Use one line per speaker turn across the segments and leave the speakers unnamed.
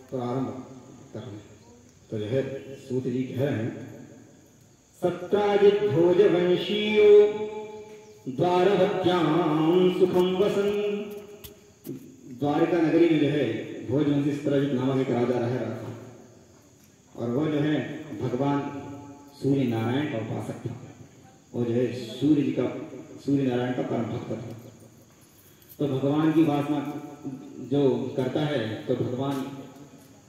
तो आरंभ करना। तो जो है सूत जी कह रहे हैं, सत्राजित भोजवंशीयो द्वारवत्यां सुखम वसन। द्वारका नगरी में जो है भोजवंशी सत्राजित नामक एक राजा रह रहा था, और वो जो है भगवान सूर्य नारायण का उपासक था। वो जो है सूर्य नारायण का परम भक्त था। तो भगवान की उपासना जो करता है तो भगवान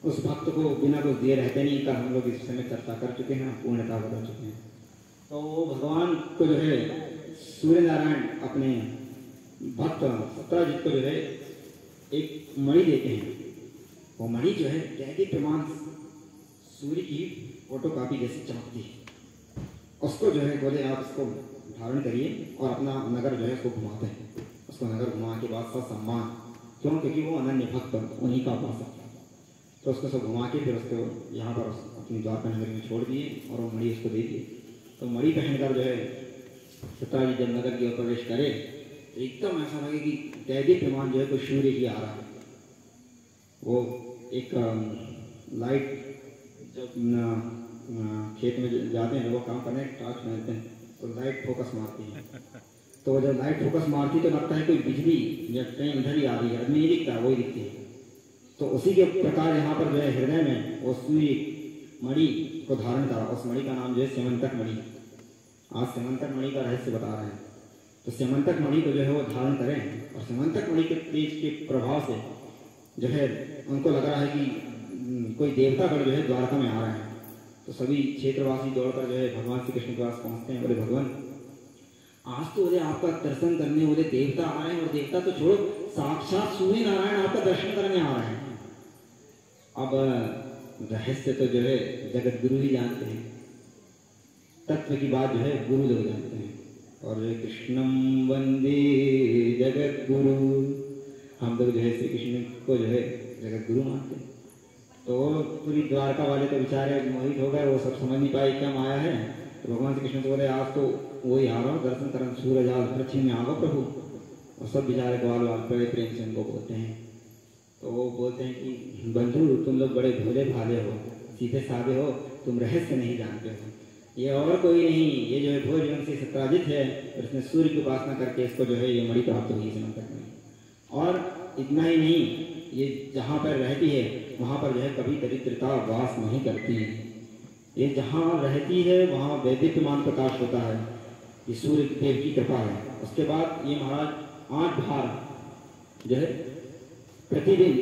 उस भक्त को बिना कुछ दिए रहते नहीं। का हम लोग इस समय चर्चा कर चुके हैं, पूर्णता बता चुके हैं। तो वो भगवान को जो है सूर्य नारायण अपने भक्त सत्राजित को जो है एक मणि देते हैं। वो मणि जो है कैदी प्रमाण सूर्य की फोटो कॉपी जैसी चमकती है। उसको जो है बोले आप इसको धारण करिए और अपना नगर जो है उसको घुमाते हैं। उसको नगर घुमा के बाद सब सम्मान, क्यों? क्योंकि वो अनन्य भक्त उन्हीं का उपासक। तो उसको सब घुमा के फिर उसको यहाँ पर अपनी द्वारका नगरी में छोड़ दिए और वो मणि उसको दे दिए। तो मणि पहनकर जो है सत्राजित जब नगर की ओर प्रवेश करे तो एकदम ऐसा लगे कि कैदी प्रमाण जो है कोई सूर्य ही आ रहा है। वो एक लाइट जब खेत में जाते हैं लोग काम करने टॉर्च पहनते हैं तो लाइट फोकस मारती है। तो जब लाइट फोकस मारती तो लगता है कोई बिजली या कहीं इधर ही आ रही है, आदमी नहीं दिखता, वही दिखती है। तो उसी के प्रकार यहाँ पर जो है हृदय में वो सूर्य मणि को धारण करा। उस मणि का नाम जो है स्यमंतक मणि। आज स्यमंतक मणि का रहस्य बता रहे हैं। तो स्यमंतक मणि को जो है वो धारण करें, और स्यमंतक मणि के तेज के प्रभाव से जो है उनको लग रहा है कि कोई देवतागण जो है द्वारका में आ रहे हैं। तो सभी क्षेत्रवासी दौड़कर जो है भगवान श्री कृष्ण के पास पहुंचते हैं। बोले भगवान आज तो बोले आपका दर्शन करने बोले देवता आ रहे हैं, और देवता तो छोड़ो साक्षात सूर्य नारायण आपका दर्शन करने आ रहे हैं। अब रहस्य तो जो है जगत गुरु ही जानते हैं, तत्व की बात जो है गुरु लोग जानते हैं। और जो कृष्णम वंदे जगत गुरु, हम लोग जो है श्री कृष्ण को जो है जगत गुरु मानते हैं। तो पूरी द्वारका वाले तो बेचारे मोहित हो गए, वो सब समझ नहीं पाए क्या माया है। तो भगवान श्री कृष्ण से बोले आज तो वही आ रहा हूँ दर्शन करन सूरज आज पृथ्वी में आ गो प्रभु। और सब बेचारे ग्वाल वाल बड़े प्रेम से उनको बोलते हैं। तो वो बोलते हैं कि बंधु तुम लोग बड़े भोले भाले हो, सीधे साधे हो, तुम रहस्य नहीं जानते हो। ये और कोई नहीं, ये जो है भोजवंशी सत्राजित है, और इसने सूर्य की उपासना करके इसको जो है ये मणि प्राप्त हुई स्यमंतक मणि। और इतना ही नहीं, ये जहाँ पर रहती है वहाँ पर जो है कभी दरिद्रता वास नहीं करती। ये जहाँ रहती है वहाँ वैदित्यमान प्रकाश होता है, ये सूर्य देव की कृपा है। उसके बाद ये महाराज 8 भार जो है प्रतिदिन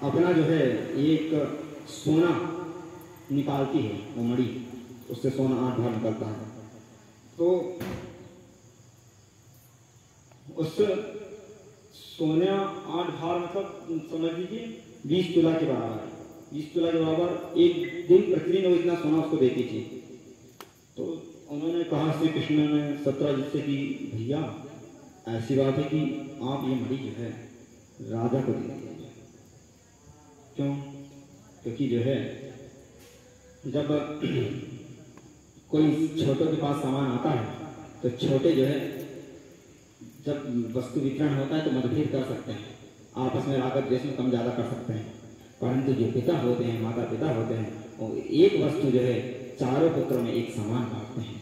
अपना जो है एक सोना निकालती है, वो मणि, उससे सोना 8 भार निकलता है। तो उस सोना 8 भार मतलब समझ लीजिए 20 तुला के बराबर है। 20 तुला के बराबर एक दिन प्रतिदिन वो इतना सोना उसको देती थी। तो उन्होंने कहा श्री कृष्ण ने सत्राजित से कि भैया ऐसी बात है कि आप ये मणि जो है राजा को दे दीजिए। क्यों? क्योंकि जो है जब कोई छोटों के पास सामान आता है तो छोटे जो है जब वस्तु वितरण होता है तो मतभेद कर सकते हैं, आपस में रागत द्वेष में कम ज़्यादा कर सकते हैं। परंतु जो पिता होते हैं, माता पिता होते हैं, वो एक वस्तु जो है चारों पुत्रों में एक समान बांटते हैं।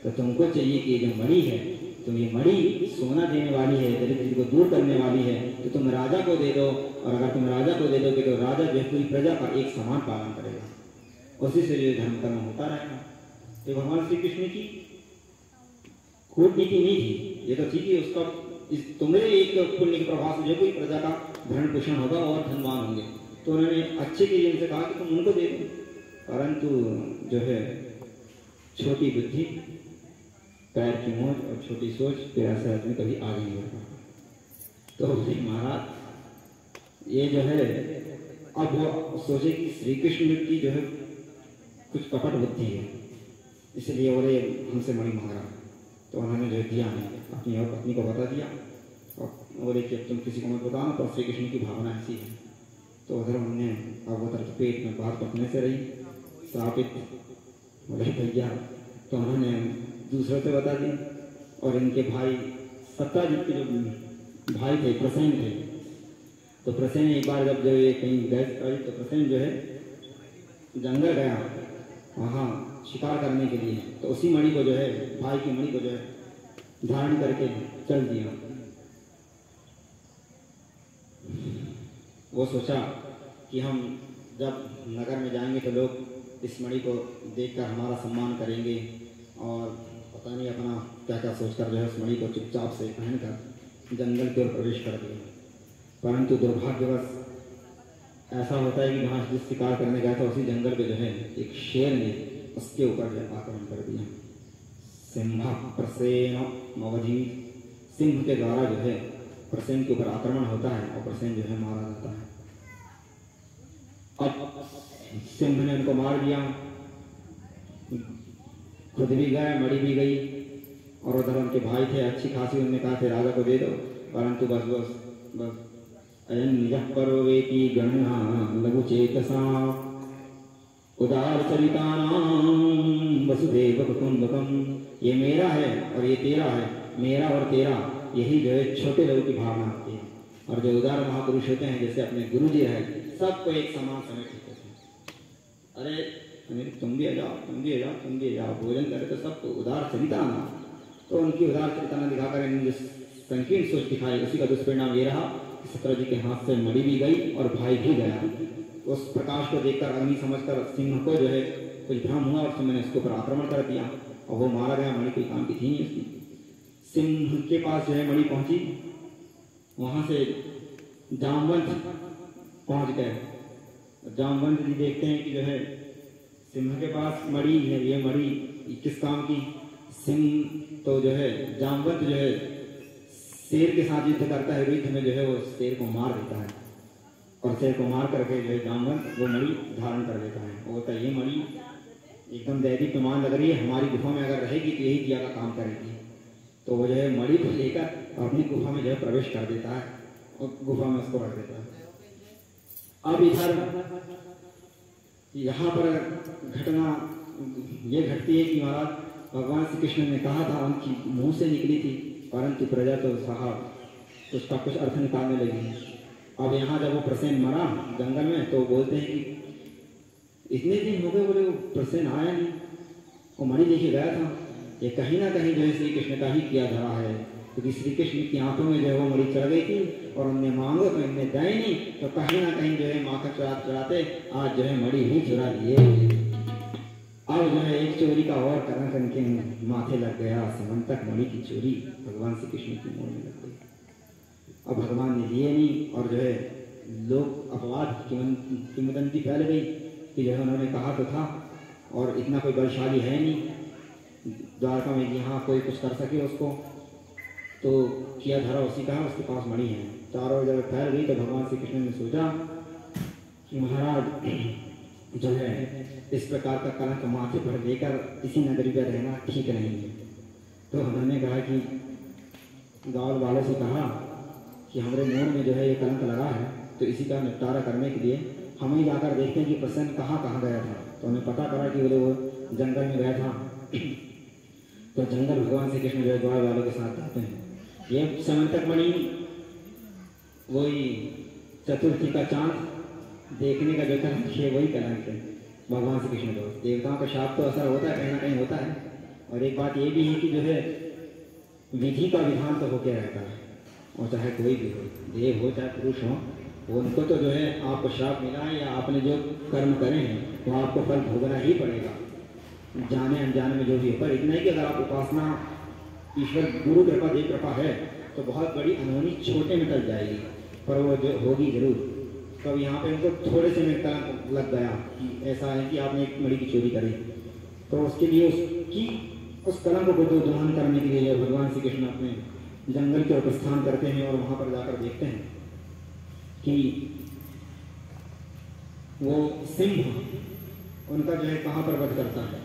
तो तुमको चाहिए कि जो मणि है, तुम ये मणि सोना देने वाली है, दरिद्र को दूर करने वाली है, तो तुम राजा को दे दो। और अगर तुम राजा को दे दोगे तो राजा जो है पूरी प्रजा का एक समान पालन करेगा, उसी से जो धर्म कर्म होता रहेगा। तो भगवान श्री कृष्ण की कूटनीति नहीं थी, ये तो थी कि उसका तुम्हारे एक पुण्य के प्रभाव से जो कोई प्रजा का भरण पोषण होगा और धनवान होंगे। तो उन्होंने अच्छे के लिए उनसे कहा कि तुम उनको दे दो। परंतु जो है छोटी बुद्धि, पैर की मोच और छोटी सोच फिर ऐसा आदमी कभी आगे नहीं बढ़ पाता। तो महाराज ये जो है अब वो सोचे कि श्री कृष्ण की जो है कुछ कपट बुद्धि है, इसलिए बोले हमसे मणि मांग रहा। तो उन्होंने जो दिया नहीं, अपनी और पत्नी को बता दिया और बोले कि अब तुम किसी को मत बताना, तो श्री कृष्ण की भावना ऐसी है। तो उधर उन्होंने अब वो तरफ पेट में बात पकने से रही श्रापित बोले भैया। तो उन्होंने दूसरों से बता दिया। और इनके भाई सत्राजित के जो भाई थे प्रसेन थे, तो प्रसेन एक बार जब जो ये कहीं गए तो प्रसेन जो है जंगल गया वहाँ शिकार करने के लिए, तो उसी मणि को जो है, भाई की मणि को जो है धारण करके चल दिया। वो सोचा कि हम जब नगर में जाएंगे तो लोग इस मणि को देखकर हमारा सम्मान करेंगे, और पता नहीं अपना क्या क्या सोचकर जो है उस मणि को चुपचाप से पहनकर जंगल की ओर प्रवेश कर दिया। परंतु दुर्भाग्यवश ऐसा होता है कि वहाँ जिस शिकार करने गया था उसी जंगल पे जो है एक शेर ने उसके ऊपर जो है आक्रमण कर दिया। सिंह प्रसेन मवधि, सिंह के द्वारा जो है प्रसेन के ऊपर आक्रमण होता है और प्रसेन जो है मारा जाता है। अब सिंह ने उनको मार दिया, खुद भी गए, मणि भी गई, और उधर उनके भाई थे अच्छी खासी, उन्होंने कहा थे राजा को दे दो, परंतु बस बस बस अयं परोवेति गणना लघु चेतसा उदार चरितानां वसुदेव कुटुंबकम, ये मेरा है और ये तेरा है, मेरा और तेरा, यही जो है छोटे लोगों की भावना होती है। और जो उदार महापुरुष होते हैं जैसे अपने गुरु जी है, सबको एक समान समय देते हैं। अरे तुम भी आ जाओ, तुम भी आ जाओ, तुम भी आ जाओ, भोजन करे तो सबको उदार चरिताना। तो उनकी उदार चरिताना दिखाकर इन्होंने संकीर्ण सोच दिखाई, उसी का दुष्परिणाम ये रहा कि सत्यजी के हाथ से मणि भी गई और भाई भी गया। उस प्रकाश को देखकर अग्नि समझकर सिंह को जो है कुछ भ्रम हुआ और मैंने उसके ऊपर आक्रमण कर दिया और वो मारा गया। मणि कोई काम की थी नहीं उसकी। सिंह के पास जो है मणि पहुंची, वहां से जामवंत पहुंच गए। जामवंत जी देखते हैं कि जो है सिंह के पास मणि है, ये मणि किस काम की। सिंह तो जो है जामवंत जो है शेर के साथ युद्ध करता है, युद्ध में जो है वो शेर को मार देता है और शेर को मार करके जो है जामवंत वो मणि धारण कर लेता है। वो कहता है ये मणि एकदम दैवी प्रमाण लग रही है, हमारी गुफा में अगर रहेगी तो यही दिया का काम करेगी। तो वो जो है मणि को लेकर अपनी गुफा में जो है प्रवेश कर देता है और गुफा में उसको रख देता है। अब इधर यहाँ पर घटना ये घटती है कि महाराज भगवान श्री कृष्ण ने कहा था, उनकी मुंह से निकली थी, परंतु प्रजा तो साहब उसका कुछ अर्थ निकालने लगी। अब यहाँ जब वो प्रसेन मरा जंगल में तो बोलते हैं कि इतने दिन हो गए बोले वो प्रसेन आया नहीं, वो मणि लेके गया था। ये कहीं ना कहीं जो है श्री कृष्ण का ही किया धरा है, क्योंकि श्री कृष्ण की आंखों में जो है वो मणि चढ़ गई थी और उनने मांगो तो इनने दे नहीं, तो कहीं ना कहीं जो है माखन चढ़ाते आज जो है मणि ही चुरा लिए। अब जो है एक चोरी का और कलंक उनके माथे लग गया, समंतक मणि की चोरी भगवान श्री कृष्ण की मुंह में लग गई। अब भगवान ने लिए नहीं और जो है लोग अपवाद किंवदंती फैल गई कि जो है उन्होंने कहा तो था और इतना कोई बलशाली है नहीं द्वारका में यहाँ कोई कुछ कर सके उसको, तो किया धरा उसी का है, उसके पास मणि है। चारों जगह फैल गई तो भगवान श्री कृष्ण ने सोचा कि महाराज जो है इस प्रकार का कलंक माथे पर लेकर इसी नगरी पर रहना ठीक नहीं है। तो उन्होंने कहा कि गाँव वालों से कहा कि हमारे मोड़ में जो है ये कलंक लगा है, तो इसी का निपटारा करने के लिए हम ही जाकर देखते हैं कि प्रसन्न कहाँ गया था। तो उन्हें पता करा कि वो जंगल में गया था। तो जंगल भगवान श्री कृष्ण जो है द्वार वालों के साथ जाते हैं। ये समंतक मणि वही चतुर्थी का चांद देखने का जो कलंक है वही कलंक है भगवान श्री कृष्ण को। देवताओं का शाप तो असर होता है, कहीं ना कहीं होता है। और एक बात ये भी है कि जो है विधि का विधान तो होके रहता है, और चाहे कोई भी हो, देव हो चाहे पुरुष हो, उनको तो जो है आपको श्राप मिला है या आपने जो कर्म करे हैं वो आपको फल भोगना ही पड़ेगा, जाने अनजाने में जो भी है। पर इतना ही कि अगर आप उपासना ईश्वर गुरु कृपा देव कृपा है तो बहुत बड़ी अनहोनी छोटे में टल जाएगी, पर वो जो होगी जरूर। तो यहाँ पे उनको थोड़े से में कलंक लग गया कि ऐसा है कि आपने एक मणि की चोरी करी, तो उसके लिए उस कलंक को दोहन करने के लिए भगवान श्री कृष्ण अपने जंगल के प्रस्थान करते हैं और वहां पर जाकर देखते हैं कि वो सिंह उनका जो है कहाँ पर वध करता है।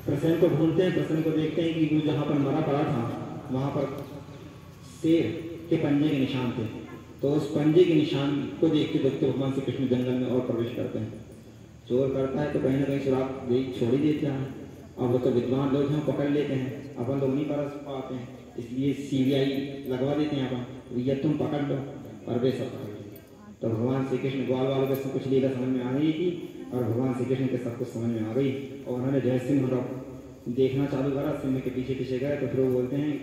प्रसेन को ढूंढते हैं, प्रसेन को देखते हैं कि वो जहाँ पर मरा पड़ा था वहां पर शेर के पंजे के निशान थे। तो उस पंजे के निशान को देखते देखते भगवान श्री कृष्ण जंगल में और प्रवेश करते हैं। चोर करता है तो कहीं ना कहीं सुराग छोड़ ही देते हैं। अब वो तो विद्वान लोग हैं, पकड़ लेते हैं, अपन लोग नहीं परस पाते हैं, इसलिए CBI लगवा देते हैं अपन। ये तुम पकड़ लो और वे सब पकड़ लो। तो भगवान श्री कृष्ण ग्वाल वालों के सब कुछ लीला समझ में आ गई थी और भगवान श्री कृष्ण के सब कुछ समझ में आ गई और उन्होंने जो है सिंह का देखना चालू करा। सिंह के पीछे पीछे गए तो फिर वो बोलते हैं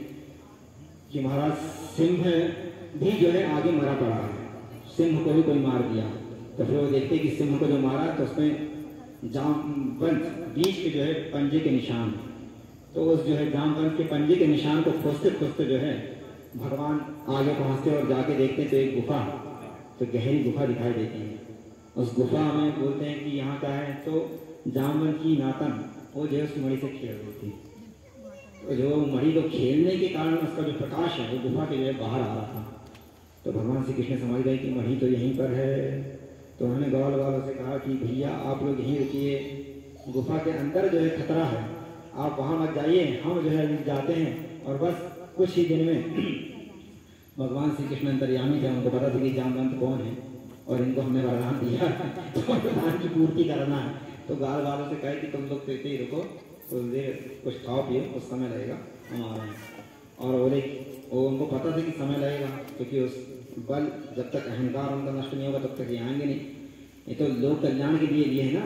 कि महाराज सिंह भी जो है आगे मरा पड़ा है, सिंह को भी कोई मार दिया। तो फिर वो देखते कि सिंह को जो मारा तो उसमें जामवंत बीच के जो है पंजे के निशान, तो उस जो है जामवंत के पंजे के निशान को खोजते खोजते जो है भगवान आगे पहुंचते और जाके देखते तो एक गुफा, तो गहरी गुफा दिखाई देती है। उस गुफा में बोलते हैं कि यहाँ क्या है, तो जामवंत की नातन वो जो है उस मणि से खेल रही थी। तो जो मणि को खेलने के कारण उसका जो प्रकाश है वो गुफा के जो है बाहर आ रहा था। तो भगवान श्री कृष्ण समझ गए कि मणि तो यहीं पर है। तो उन्होंने ग्वाल वालों से कहा कि भैया आप लोग यहीं रुकिए, गुफा के अंदर जो है खतरा है, आप वहाँ मत जाइए, हम जो है जाते हैं। और बस कुछ ही दिन में भगवान श्री कृष्ण अंतर्यामी थे, उनको पता था कि जामवंत कौन है और इनको हमने वरदान दिया तो वरदान की पूर्ति करना है। तो गाल वालों से कहे कि तुम लोग तो ही रुको, कुछ देर कुछ खाओ पियो, कुछ समय लगेगा, हम आ रहे हैं। और बोले वो उनको पता था कि समय लगेगा, क्योंकि उस बल जब तक अहंकार उनका नष्ट नहीं होगा तब तक ये आएंगे नहीं। ये तो लोक कल्याण के लिए है ना,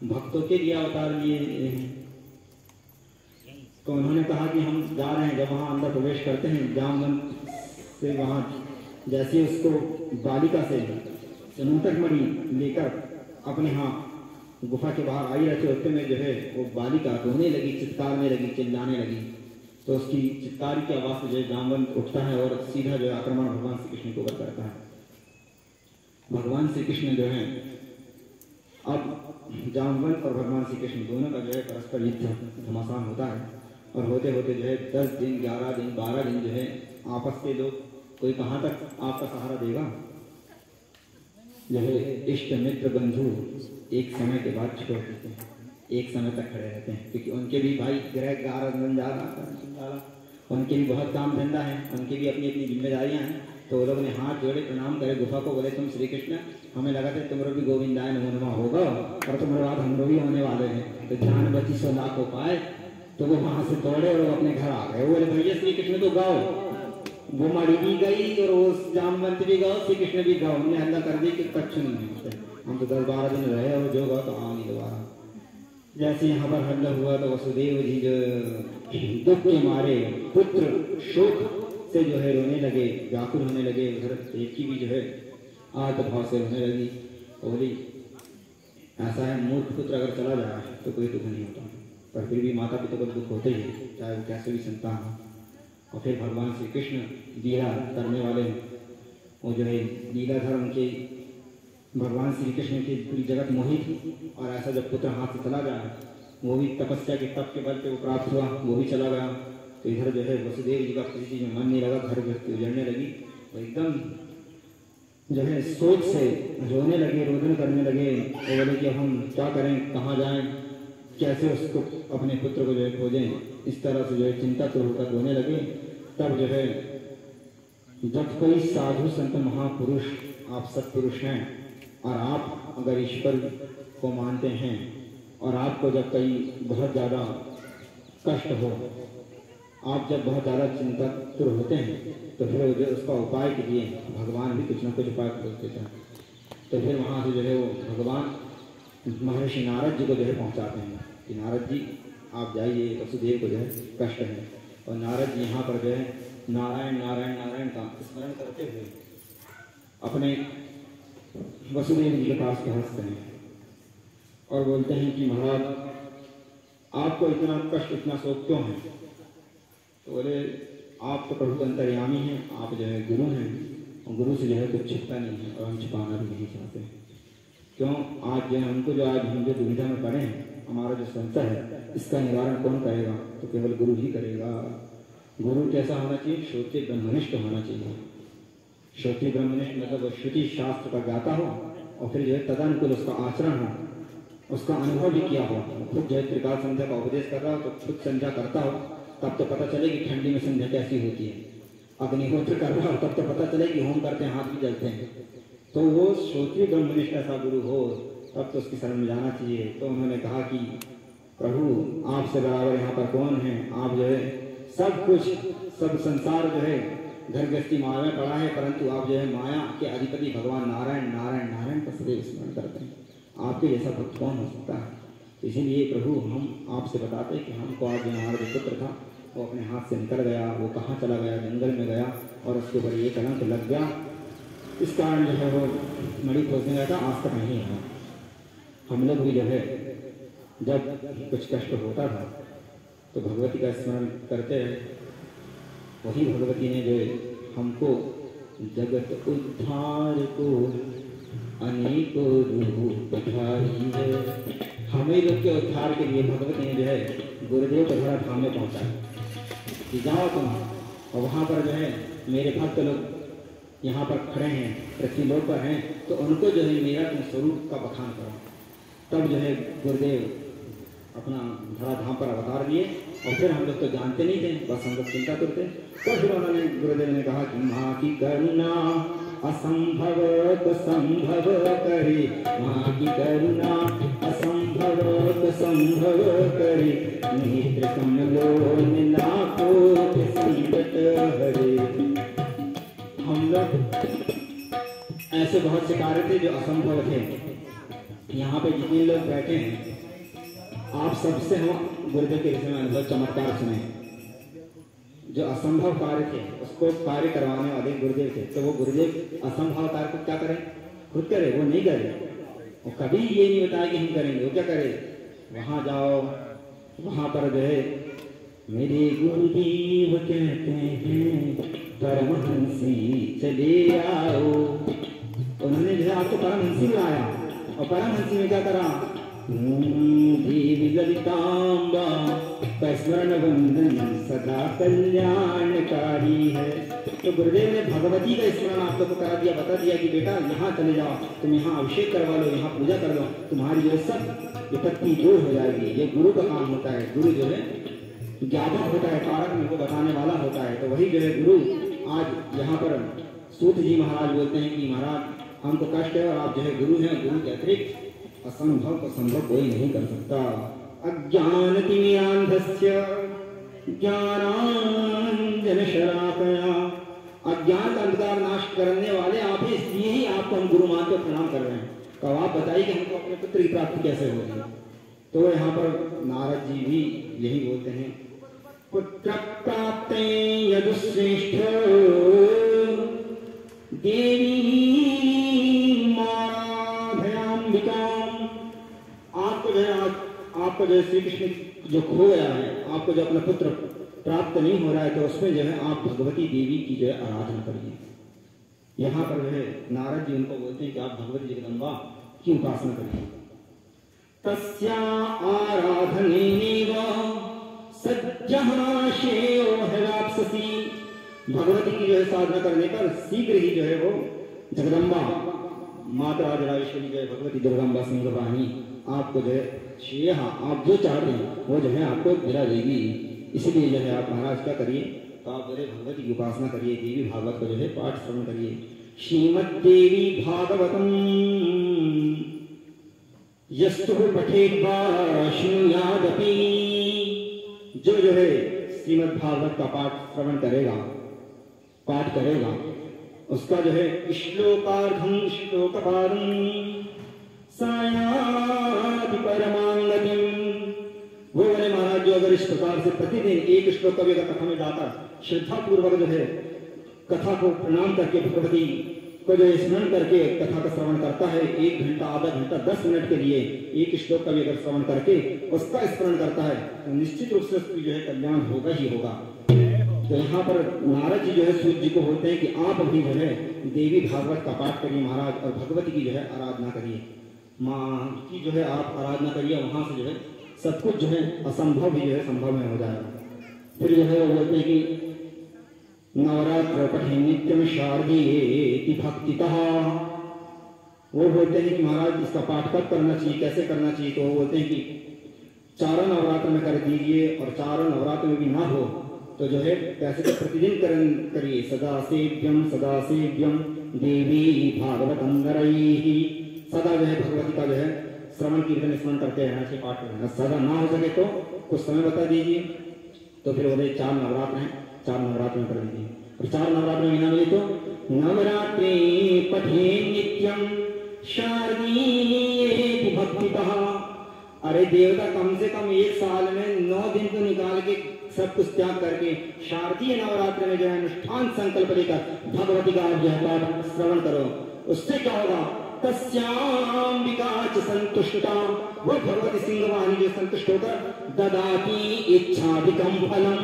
भक्तों के लिए अवतार लिए हैं। तो उन्होंने कहा कि हम जा रहे हैं। जब वहाँ अंदर प्रवेश करते हैं जामवंत से, वहाँ जैसे उसको बालिका से स्नूतक मणि लेकर अपने यहाँ गुफा के बाहर आई रहते होते में जो है वो बालिका रोने लगी, चित्कारने लगी, चिल्लाने लगी। तो उसकी चित्कारी की आवाज़ से जो है जामवंत उठता है और सीधा जो है आक्रमण भगवान श्री कृष्ण के ऊपर करता है। भगवान श्री कृष्ण जो है अब जामवंत और भगवान श्री कृष्ण दोनों का जो है परस्पर युद्ध घमासान होता है। और होते होते जो है 10 दिन 11 दिन 12 दिन जो है आपस के लोग, कोई कहाँ तक आपका सहारा देगा। जो है इष्ट मित्र बंधु एक समय के बाद छोड़ देते हैं, एक समय तक खड़े रहते हैं, क्योंकि उनके भी भाई ग्रह गारा, उनके भी बहुत काम धंधा है, उनकी भी अपनी अपनी जिम्मेदारियां हैं। तो वो लोग ने हाथ जोड़े प्रणाम करे गुफा को, बोले तुम श्री कृष्ण, हमें लगा था तुम्हारा भी गोविंदाय नमो नमः होगा और तुम्हारे बाद हम लोग भी होने वाले हैं, तो जान बची सो लाख हो पाए। तो वो वहां से दौड़े और अपने घर आ गए। वो बोले भैया श्री कृष्ण तो गाओ, वो मणि भी गई और वो जामवंत भी गाओ, श्री कृष्ण भी गाओ। हमने हल्ला कर दी कि कच्छ नहीं होते, हम तो 10-12 दिन रहे और जो गाओ तो आओ नहीं दोबारा। जैसे यहाँ पर हल्ला हुआ तो वसुदेव जी जो दुख के मारे पुत्र शोक से जो है रोने लगे, व्याकुल होने लगे। उधर देवकी भी जो है आर्त भाव से रोने लगी। बोली ऐसा है, मूर्ख पुत्र अगर चला जाए तो कोई दुख नहीं होता, पर फिर भी माता पिता को दुख होते ही है, चाहे वो कैसे भी संतान हो। और फिर भगवान श्री कृष्ण लीला करने वाले, वो जो है लीलाधर, उनके भगवान श्री कृष्ण की पूरी जगत मोहित। और ऐसा जब पुत्र हाथ से चला गया, वो भी तपस्या के तप के बल पे वो प्राप्त हुआ, वो भी चला गया। तो इधर जो है वसुदेव जी का किसी चीज में मन नहीं लगा, घर गृहस्थी उजड़ने लगी। वो एकदम जो है सोच से रोने लगे, रोदन करने लगे। वो बोले कि अब हम क्या करें, कहाँ जाएं, कैसे उसको अपने पुत्र को जो है खोजें। इस तरह से जो है चिंता तो होकर रोने लगे। तब जो है जब कोई साधु संत महापुरुष, आप सत्पुरुष हैं और आप अगर ईश्वर को मानते हैं और आपको जब कहीं बहुत ज़्यादा कष्ट हो, आप जब बहुत ज़्यादा चिंतित होते हैं, तो फिर जो उसका उपाय के लिए भगवान भी कुछ ना कुछ उपाय खोज देते हैं। तो फिर वहाँ से जो है वो भगवान महर्षि नारद जी को जो है पहुँचाते हैं कि नारद जी आप जाइए, वसुदेव को जो है कष्ट है। और नारद जी यहाँ पर जो है नारायण नारायण नारायण का स्मरण करते हुए अपने वसुदेव जी के पास पहुँचते हैं और बोलते हैं कि महाराज आपको इतना कष्ट, इतना शोक क्यों है। तो बोले आप तो प्रभु अंतर्यामी हैं, आप जो है गुरु हैं, और गुरु से जो है कुछ छिपता नहीं है और हम छिपाना भी नहीं चाहते। क्यों आज जो है हमको जो आज हम जो दुविधा में पड़े हैं, हमारा जो संशय है, इसका निवारण कौन करेगा, तो केवल गुरु ही करेगा। गुरु कैसा होना चाहिए, श्रोत्रिय ब्रह्मनिष्ठ होना चाहिए। श्रोत्रिय ब्रह्मनिष्ठ मतलब वो श्रुति शास्त्र का ज्ञाता हो और फिर जो है तदनुकूल उसका आचरण हो, उसका अनुभव भी किया हो। खुद जो है त्रिकाल संध्या का उपदेश कर रहा हो तो खुद संध्या करता हो, तब तो पता चले कि ठंडी में संध्या कैसी होती है। अग्निहोत्र कर रहा हो तब तो पता चले कि होम करते हैं हाथ भी जलते हैं। तो वो श्रोत्रिय ब्रह्मनिष्ठ ऐसा गुरु हो तब तो उसकी शरण में जाना चाहिए। तो उन्होंने कहा कि प्रभु आपसे बराबर यहाँ पर कौन है, आप जो है सब कुछ, सब संसार जो है घर गृहस्थी माया में पड़ा है, परंतु आप जो है माया के अधिपति भगवान नारायण नारायण नारायण का सदैव स्मरण करते हैं। आपके जैसा भक्त कौन हो सकता है? इसीलिए प्रभु हम आपसे बताते हैं कि हमको आज हमारा जो पुत्र था वो अपने हाथ से निकल गया, वो कहाँ चला गया, जंगल में गया और उसके ऊपर ये कलंक लग गया। इस कारण जो है वो मणि खोजने गया था, आज तक नहीं है। हम लोग भी जो है जब कुछ कष्ट होता था तो भगवती का स्मरण करते रहे, वही भगवती ने जो हमको जगत उद्धार को अनेकों रूप धारी है। हमें लोग के उद्धार के लिए भगवती ने जो है गुरुदेव को धरा धाम में पहुंचा कि जाओ तुम, और वहाँ पर जो है मेरे भक्त लोग यहाँ पर खड़े हैं, पृथ्वी लोक पर हैं, तो उनको जो है मेरा तुम स्वरूप का बखान करो। तब जो है गुरुदेव अपना धराधाम पर अवतार लिए, और फिर हम लोग तो जानते नहीं थे, बस हम लोग चिंता करते। तो फिर उन्होंने गुरुदेव ने कहा कि माँ की करुणा असंभव को संभव करे, माँ की करुणा असंभव को संभव करे, नेत्र कमलों में लाखों के संकट हरे। हम लोग ऐसे बहुत से कार्य थे जो असंभव थे। यहाँ पे जितने लोग बैठे हैं आप सबसे हम गुरुदेव के विषय में अनुभव चमत्कार सुने। जो असंभव कार्य थे उसको कार्य करवाने वाले गुरुदेव थे, तो वो गुरुदेव असंभव कार्य को क्या करें? खुद करे, वो नहीं करे। वो कभी ये नहीं बताया कि हम करेंगे, वो क्या करे? वहां जाओ, वहां पर जो है मेरे गुरुदेव कहते हैं परमहंसी चले आओ। उन्होंने जो है आपको परमहंसी बुलाया, और परमहंसी में क्या करा? देवी ललितांबा का स्मरण वंदन सदा कल्याणकारी है। तो गुरुदेव ने भगवती का स्मरण आप लोग को करा दिया, बता दिया कि बेटा यहाँ चले जाओ, तुम यहाँ अभिषेक करवा लो, यहाँ पूजा कर लो, तुम्हारी जो है सब विपत्ति दूर हो जाएगी। ये गुरु का काम होता है। गुरु जो है ज्ञापक होता है, कारक उनको बताने वाला होता है। तो वही जो है गुरु आज यहाँ पर सूत जी महाराज बोलते हैं कि महाराज हमको कष्ट है और आप जो है गुरु हैं, गुरु के अतिरिक्त असंभव को संभव कोई नहीं कर सकता। अज्ञानतिमिरान्धस्य ज्ञानांजन शलाकया, अज्ञान का अंधकार नाश करने वाले आप ही, इसलिए ही आपको हम गुरु मान के प्रणाम कर रहे हैं। तो आप बताइए कि हमको अपने पुत्र की प्राप्ति कैसे होगी? तो यहाँ पर नारद जी भी यही बोलते हैं, पुत्र प्राप्ते यदुश्रेष्ठ देवी आपको जो श्री कृष्ण जो खो गया है, आपको जो अपना पुत्र प्राप्त नहीं हो रहा है, तो उसमें जो है आप भगवती देवी की जो है आराधना करिए। यहाँ पर जो है नारद जी उनको बोलते हैं कि आप भगवती जगदम्बा की उपासना करिए। तस्या आराधनेनैव सज्जः श्रेयो हवाप्स्यसि, भगवती की जो है साधना करने पर शीघ्र ही जो है वो जगदम्बा माता राजराजेश्वरी जो है भगवती जगदम्बा सिंहवाहिनी आपको जो है श्रेय, आप जो चाहते हैं वो जो है आपको दिला देगी। इसलिए जो है आप महाराज क्या करिए, तो आप जो है भगवती की उपासना करिए, देवी भागवत को जो है पाठ श्रवण करिए। श्रीमद् देवी भागवतम यस्तु पठेद्वा शृणुयादपि, जो है श्रीमद् भागवत का पाठ श्रवण करेगा, पाठ करेगा, उसका जो है श्लोकार्धम श्लोकपारम सायाति परमांगतिम, वो बोले महाराज जो अगर इस प्रकार से प्रतिदिन एक श्लोक कभी अगर कथा में जाता श्रद्धा पूर्वक जो है कथा को प्रणाम करके भगवती को जो स्मरण करके कथा का श्रवण करता है, 1 घंटा आधा घंटा 10 मिनट के लिए एक श्लोक कभी अगर श्रवण करके उसका स्मरण करता है, तो निश्चित रूप से उसकी जो है कल्याण होगा ही होगा। तो यहाँ पर नारद जी जो है सूर्य जी को बोलते हैं कि आप भी जो है देवी भागवत का पाठ करिए महाराज, और भगवती की जो है आराधना करिए, माँ की जो है आप आराधना करिए, वहां से जो है सब कुछ जो है असंभव भी जो है संभव में हो जाएगा। फिर जो है वो बोलते हैं कि नवरात्र पठे नित्यम शारदीयेति भक्तितः, वो बोलते हैं कि महाराज इसका पाठ कब करना चाहिए, कैसे करना चाहिए? तो वो बोलते हैं कि 4 नवरात्र में कर दीजिए, और 4 नवरात्र में भी ना हो तो जो है कैसे तो प्रतिदिन करिए। सदा सेव्यम देवी भागवतम नरैः, सदा जो है भगवती का जो है श्रवण कीर्तन स्मरण करते रहना चाहिए, पाठ करना। सदा ना हो सके तो कुछ समय बता दीजिए। तो फिर बोले 4 नवरात्र हैं, 4 नवरात्र में कर दीजिए। और 4 नवरात्र महीना में तो नवरात्रि पठे नित्यम शारदीय भक्तितः। अरे देवता कम से कम 1 साल में 9 दिन तो निकाल के सब कुछ त्याग करके शारदीय नवरात्र में जो है अनुष्ठान संकल्प लेकर भगवती का जो है पाठ श्रवण करो। उससे क्या होगा? तस्याम्बिका च संतुष्टा, वो भगवती सिंहवाहिनी जो संतुष्ट होकर ददाती इच्छाधिकम फलम,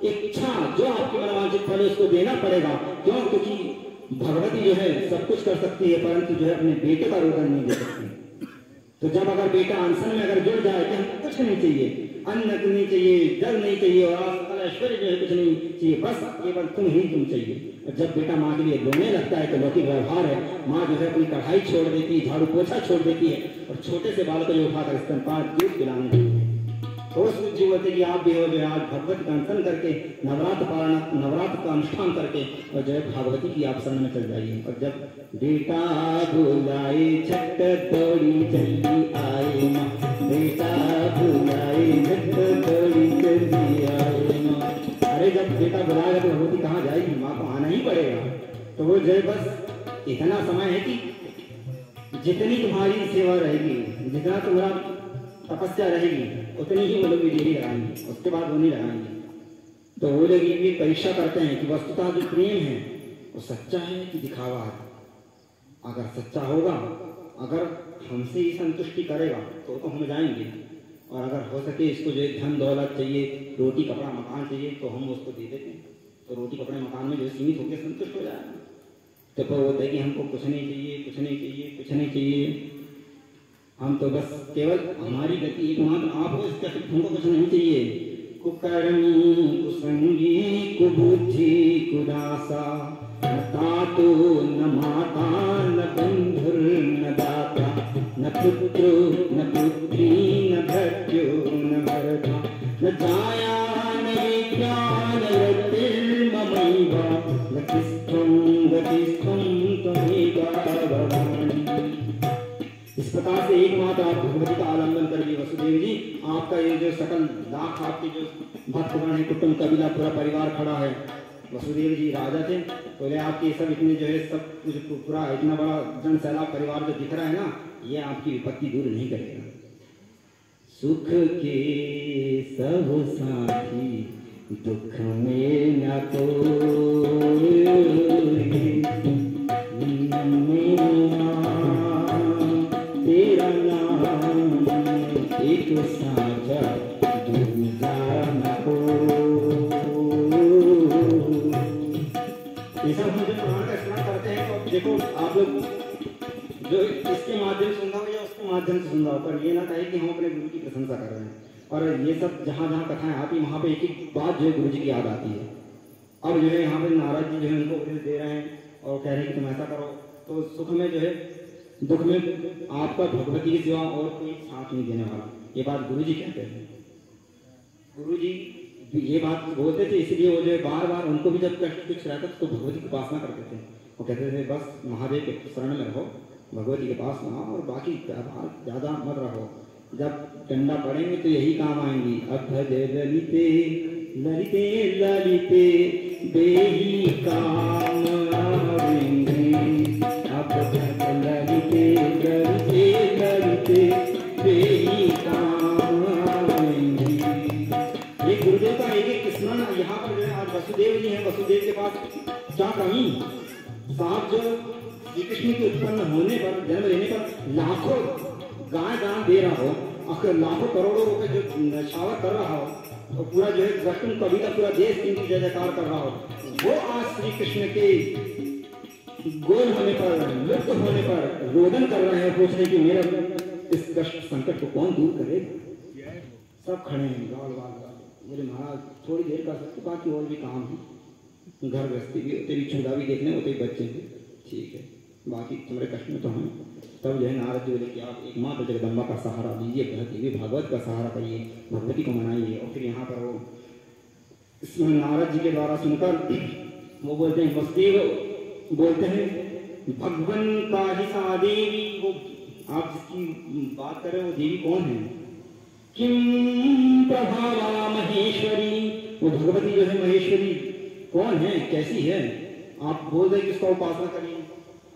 इच्छा जो आपकी मनोवांछित फल है उसको देना पड़ेगा। क्यों? क्योंकि भगवती जो है सब कुछ कर सकती है परंतु जो है अपने बेटे का रोदन नहीं दे सकती। तो जब अगर बेटा अनशन में अगर जुड़ जाए कि हमको कुछ नहीं चाहिए, अन्न नहीं चाहिए, जल नहीं चाहिए और ऐश्वर्य जो है कुछ नहीं चाहिए, बस केवल तुम ही तुम चाहिए। और जब बेटा माँ के लिए रोने लगता है तो लौकिक व्यवहार है, माँ जो है अपनी कढ़ाई छोड़ देती है, झाड़ू पोछा छोड़ देती है और छोटे से बालक को उठाकर स्तनपान दूध पिलाने देती है। तो उस जीवन के लिए आप भी हो जो है आज भगवती का अनशन करके नवरात्र का अनुष्ठान करके और जो है भागवती की आप शरण में चल जाइए। और जब बेटा बुलाए छठ दौड़ी चली आई माँ, बेटा बुलाए छठ दौड़ी चली आई माँ। अरे जब बेटा बुलाएगा तो भगवती कहाँ जाएगी? माँ को आना ही पड़ेगा। तो वो जो है बस इतना समय है कि जितनी तुम्हारी सेवा रहेगी, जितना तुम्हारा तपस्या रहेगी, उतनी ही वो लोग भी देरी लगाएंगे, उसके बाद वो नहीं लगाएंगे। तो वो लोग ये परीक्षा करते हैं कि वस्तुतः जो प्रेम है वो सच्चा है कि दिखावा है। अगर सच्चा होगा, अगर हमसे ही संतुष्टि करेगा तो हम जाएंगे, और अगर हो सके इसको जो धन दौलत चाहिए, रोटी कपड़ा मकान चाहिए तो हम उसको दे देते हैं, तो रोटी कपड़े मकान में जो सीमित होकर संतुष्ट हो जाएगा। तो फिर वो है कि हमको कुछ नहीं चाहिए, कुछ नहीं चाहिए, कुछ नहीं चाहिए, हम तो बस केवल हमारी गति एकमात्र आप हो, इसका हमको कुछ नहीं चाहिए। कुकर्मी कुसंगी कुबुद्धि कुदासा, न तातो न माता न बंधुर न दाता, न पुत्रो न पुत्री न भृत्यो न भरता, न जाया न विद्या न रतिर्ममैव, गतिस्थं गतिस्थं त्वमेव भवानि। इस प्रकार से एकमात्र आप भगवती का आलंबन करिए वसुदेव जी। आपका ये जो सकल लाख आपके जो भक्तगण है, कुटुंब कबीला पूरा परिवार खड़ा है। वसुदेव जी राजा थे, बोले आपके सब इतने जो है सब कुछ पूरा इतना बड़ा जन सैलाब परिवार जो दिख रहा है ना, ये आपकी विपत्ति दूर नहीं करेगा। सुख के सब साथी दुख में न कोई, तेरा नाम एक साझा दूजा न हो। ये सब हम जब पुराण का स्मरण करते हैं तो देखो आप लोग जो इसके माध्यम से सुनना हो या उसके माध्यम से सुनना हो, पर ये ना कहे कि हम अपने गुरु की प्रशंसा कर रहे हैं। और ये सब जहाँ जहाँ कथाएं आती वहाँ पे एक एक बात जो है गुरु जी की याद आती है। अब जो है यहाँ पे नारद जी जो है उनको उपदेश दे रहे हैं और कह रहे हैं कि तुम ऐसा करो, तो सुख में जो है दुख में आपका भगवती की सिवा और कोई साथ नहीं देने वाला। ये बात गुरु जी कहते हैं। गुरु जी ये बात बोलते थे, इसलिए वो जो है बार बार उनको भी जब कष्ट कुछ रहता तो भगवती की उपासना करते थे। वो कहते थे बस महादेव के शरण में रहो, भगवती के पास ना, और बाकी ज्यादा मत रहो। जब डंडा पड़ेंगे तो यही काम आएंगी। अब ललिते ललिते ललिते बेही काम आवेंगे, अब ललिते ललिते ललिते बेही काम आवेंगे। ये गुरुदेव का एक एक स्मरण यहाँ पर जो है आज वसुदेव जी हैं। वसुदेव के पास क्या कमी? साहब जो श्री कृष्ण के उत्पन्न होने पर, जन्म लेने पर लाखों गाय दान दे रहा हो, अगर लाखों करोड़ों रुपए जो नशावर कर रहा हो, तो पूरा जो है दर्शन कविता पूरा देश इनकी जय जयकार कर रहा हो, वो आज श्री कृष्ण के गोल होने पर, लुप्त होने पर रोदन कर रहे हैं, पूछने की मेरा इस कष्ट संकट को कौन दूर करे। सब खड़े हैं गाल गाल बोले महाराज थोड़ी देर कर सकते, बाकी और भी काम है, घर गृहस्थी भी, तेरी चूल्हा भी देखने होते ही बच्चे हैं, ठीक है, बाकी तुम्हारे कष्ट में तो हम। तब जो है नारद जी बोले कि आप एकमात्र जगदम्बा का सहारा लीजिए, देवी भागवत का सहारा करिए, भगवती को मनाइए। और फिर यहाँ पर वो इसमें नारद जी के द्वारा सुनकर वो बोलते हैं, वसुदेव बोलते हैं भगवान का ही सा देवी, वो आप जिसकी बात कर रहे हो वो देवी कौन है? किम प्रभावा महेश्वरी, वो भगवती जो है महेश्वरी कौन है, कैसी है। आप बोल रहे कि उसका उपासना करिए,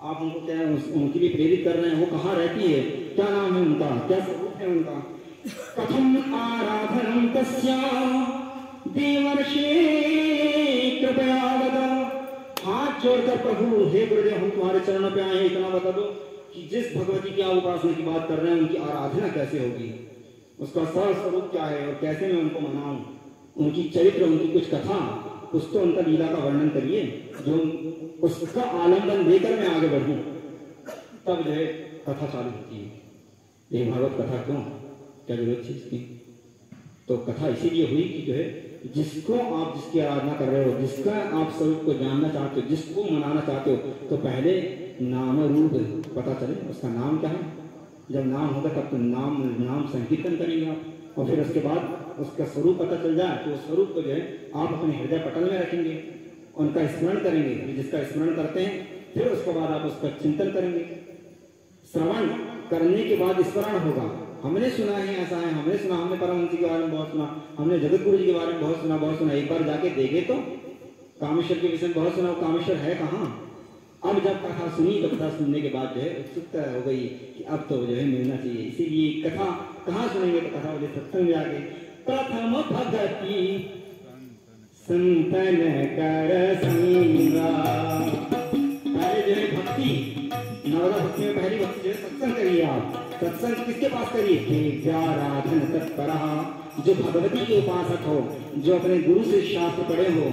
आप उनको क्या उनके लिए प्रेरित कर रहे हैं, वो कहाँ रहती है, क्या नाम है उनका, क्या स्वरूप है उनका। कथम आराधनम तस्या देवर्षे कृपया बता। हाथ जोड़कर प्रभु, हे गुरुदेव हम तुम्हारे चरणों पे आए हैं, इतना बता दो कि जिस भगवती की आप उपासना की बात कर रहे हैं उनकी आराधना कैसे होगी, उसका स्वरूप क्या है और कैसे मैं उनको मनाऊं, उनकी चरित्र, उनकी कुछ कथा, कुछ तो उनका लीला का वर्णन करिए जो उसका आलम्बन देकर मैं आगे बढ़ूं। तब जो है कथा चालू होती है। ये भागवत कथा क्यों, क्या जरूरत थी इसकी। तो कथा इसीलिए हुई कि जो है जिसको आप, जिसकी आराधना कर रहे हो, जिसका आप स्वरूप को जानना चाहते हो, जिसको मनाना चाहते हो, तो पहले नाम रूप पता चले, उसका नाम क्या है। जब नाम होगा तब तो नाम संकीर्तन करेंगे आप, और फिर उसके बाद उसका स्वरूप पता चल जाए तो उस स्वरूप को जो है आप अपने हृदय पटल में रखेंगे, उनका स्मरण करेंगे। जिसका स्मरण करते हैं फिर उसके बाद आप उसका चिंतन करेंगे। श्रवण करने के बाद स्मरण होगा। हमने सुना है ऐसा है, हमने सुना, हमने परमहंस के बारे में बहुत सुना, हमने जगत गुरु जी के बारे में बहुत सुना। एक बार जाके देखे तो कामेश्वर के विषय में बहुत सुना, वो कामेश्वर है कहाँ। अब जब कथा सुनी तो कथा सुनने के बाद जो है उत्सुकता हो गई कि अब तो जो है मिलना चाहिए। इसीलिए कथा कहाँ सुनेंगे, तो कथा मुझे सत्संग में आके प्रथम भगति संतन कर संगा। पहले जो है भक्ति, नवदा भक्ति में पहली भक्ति जो है सत्संग करिए आप। सत्संग किसके पास करिए, देव्याराधन तत्परः, जो भगवती के उपासक हो, जो अपने गुरु से शास्त्र पढ़े हो,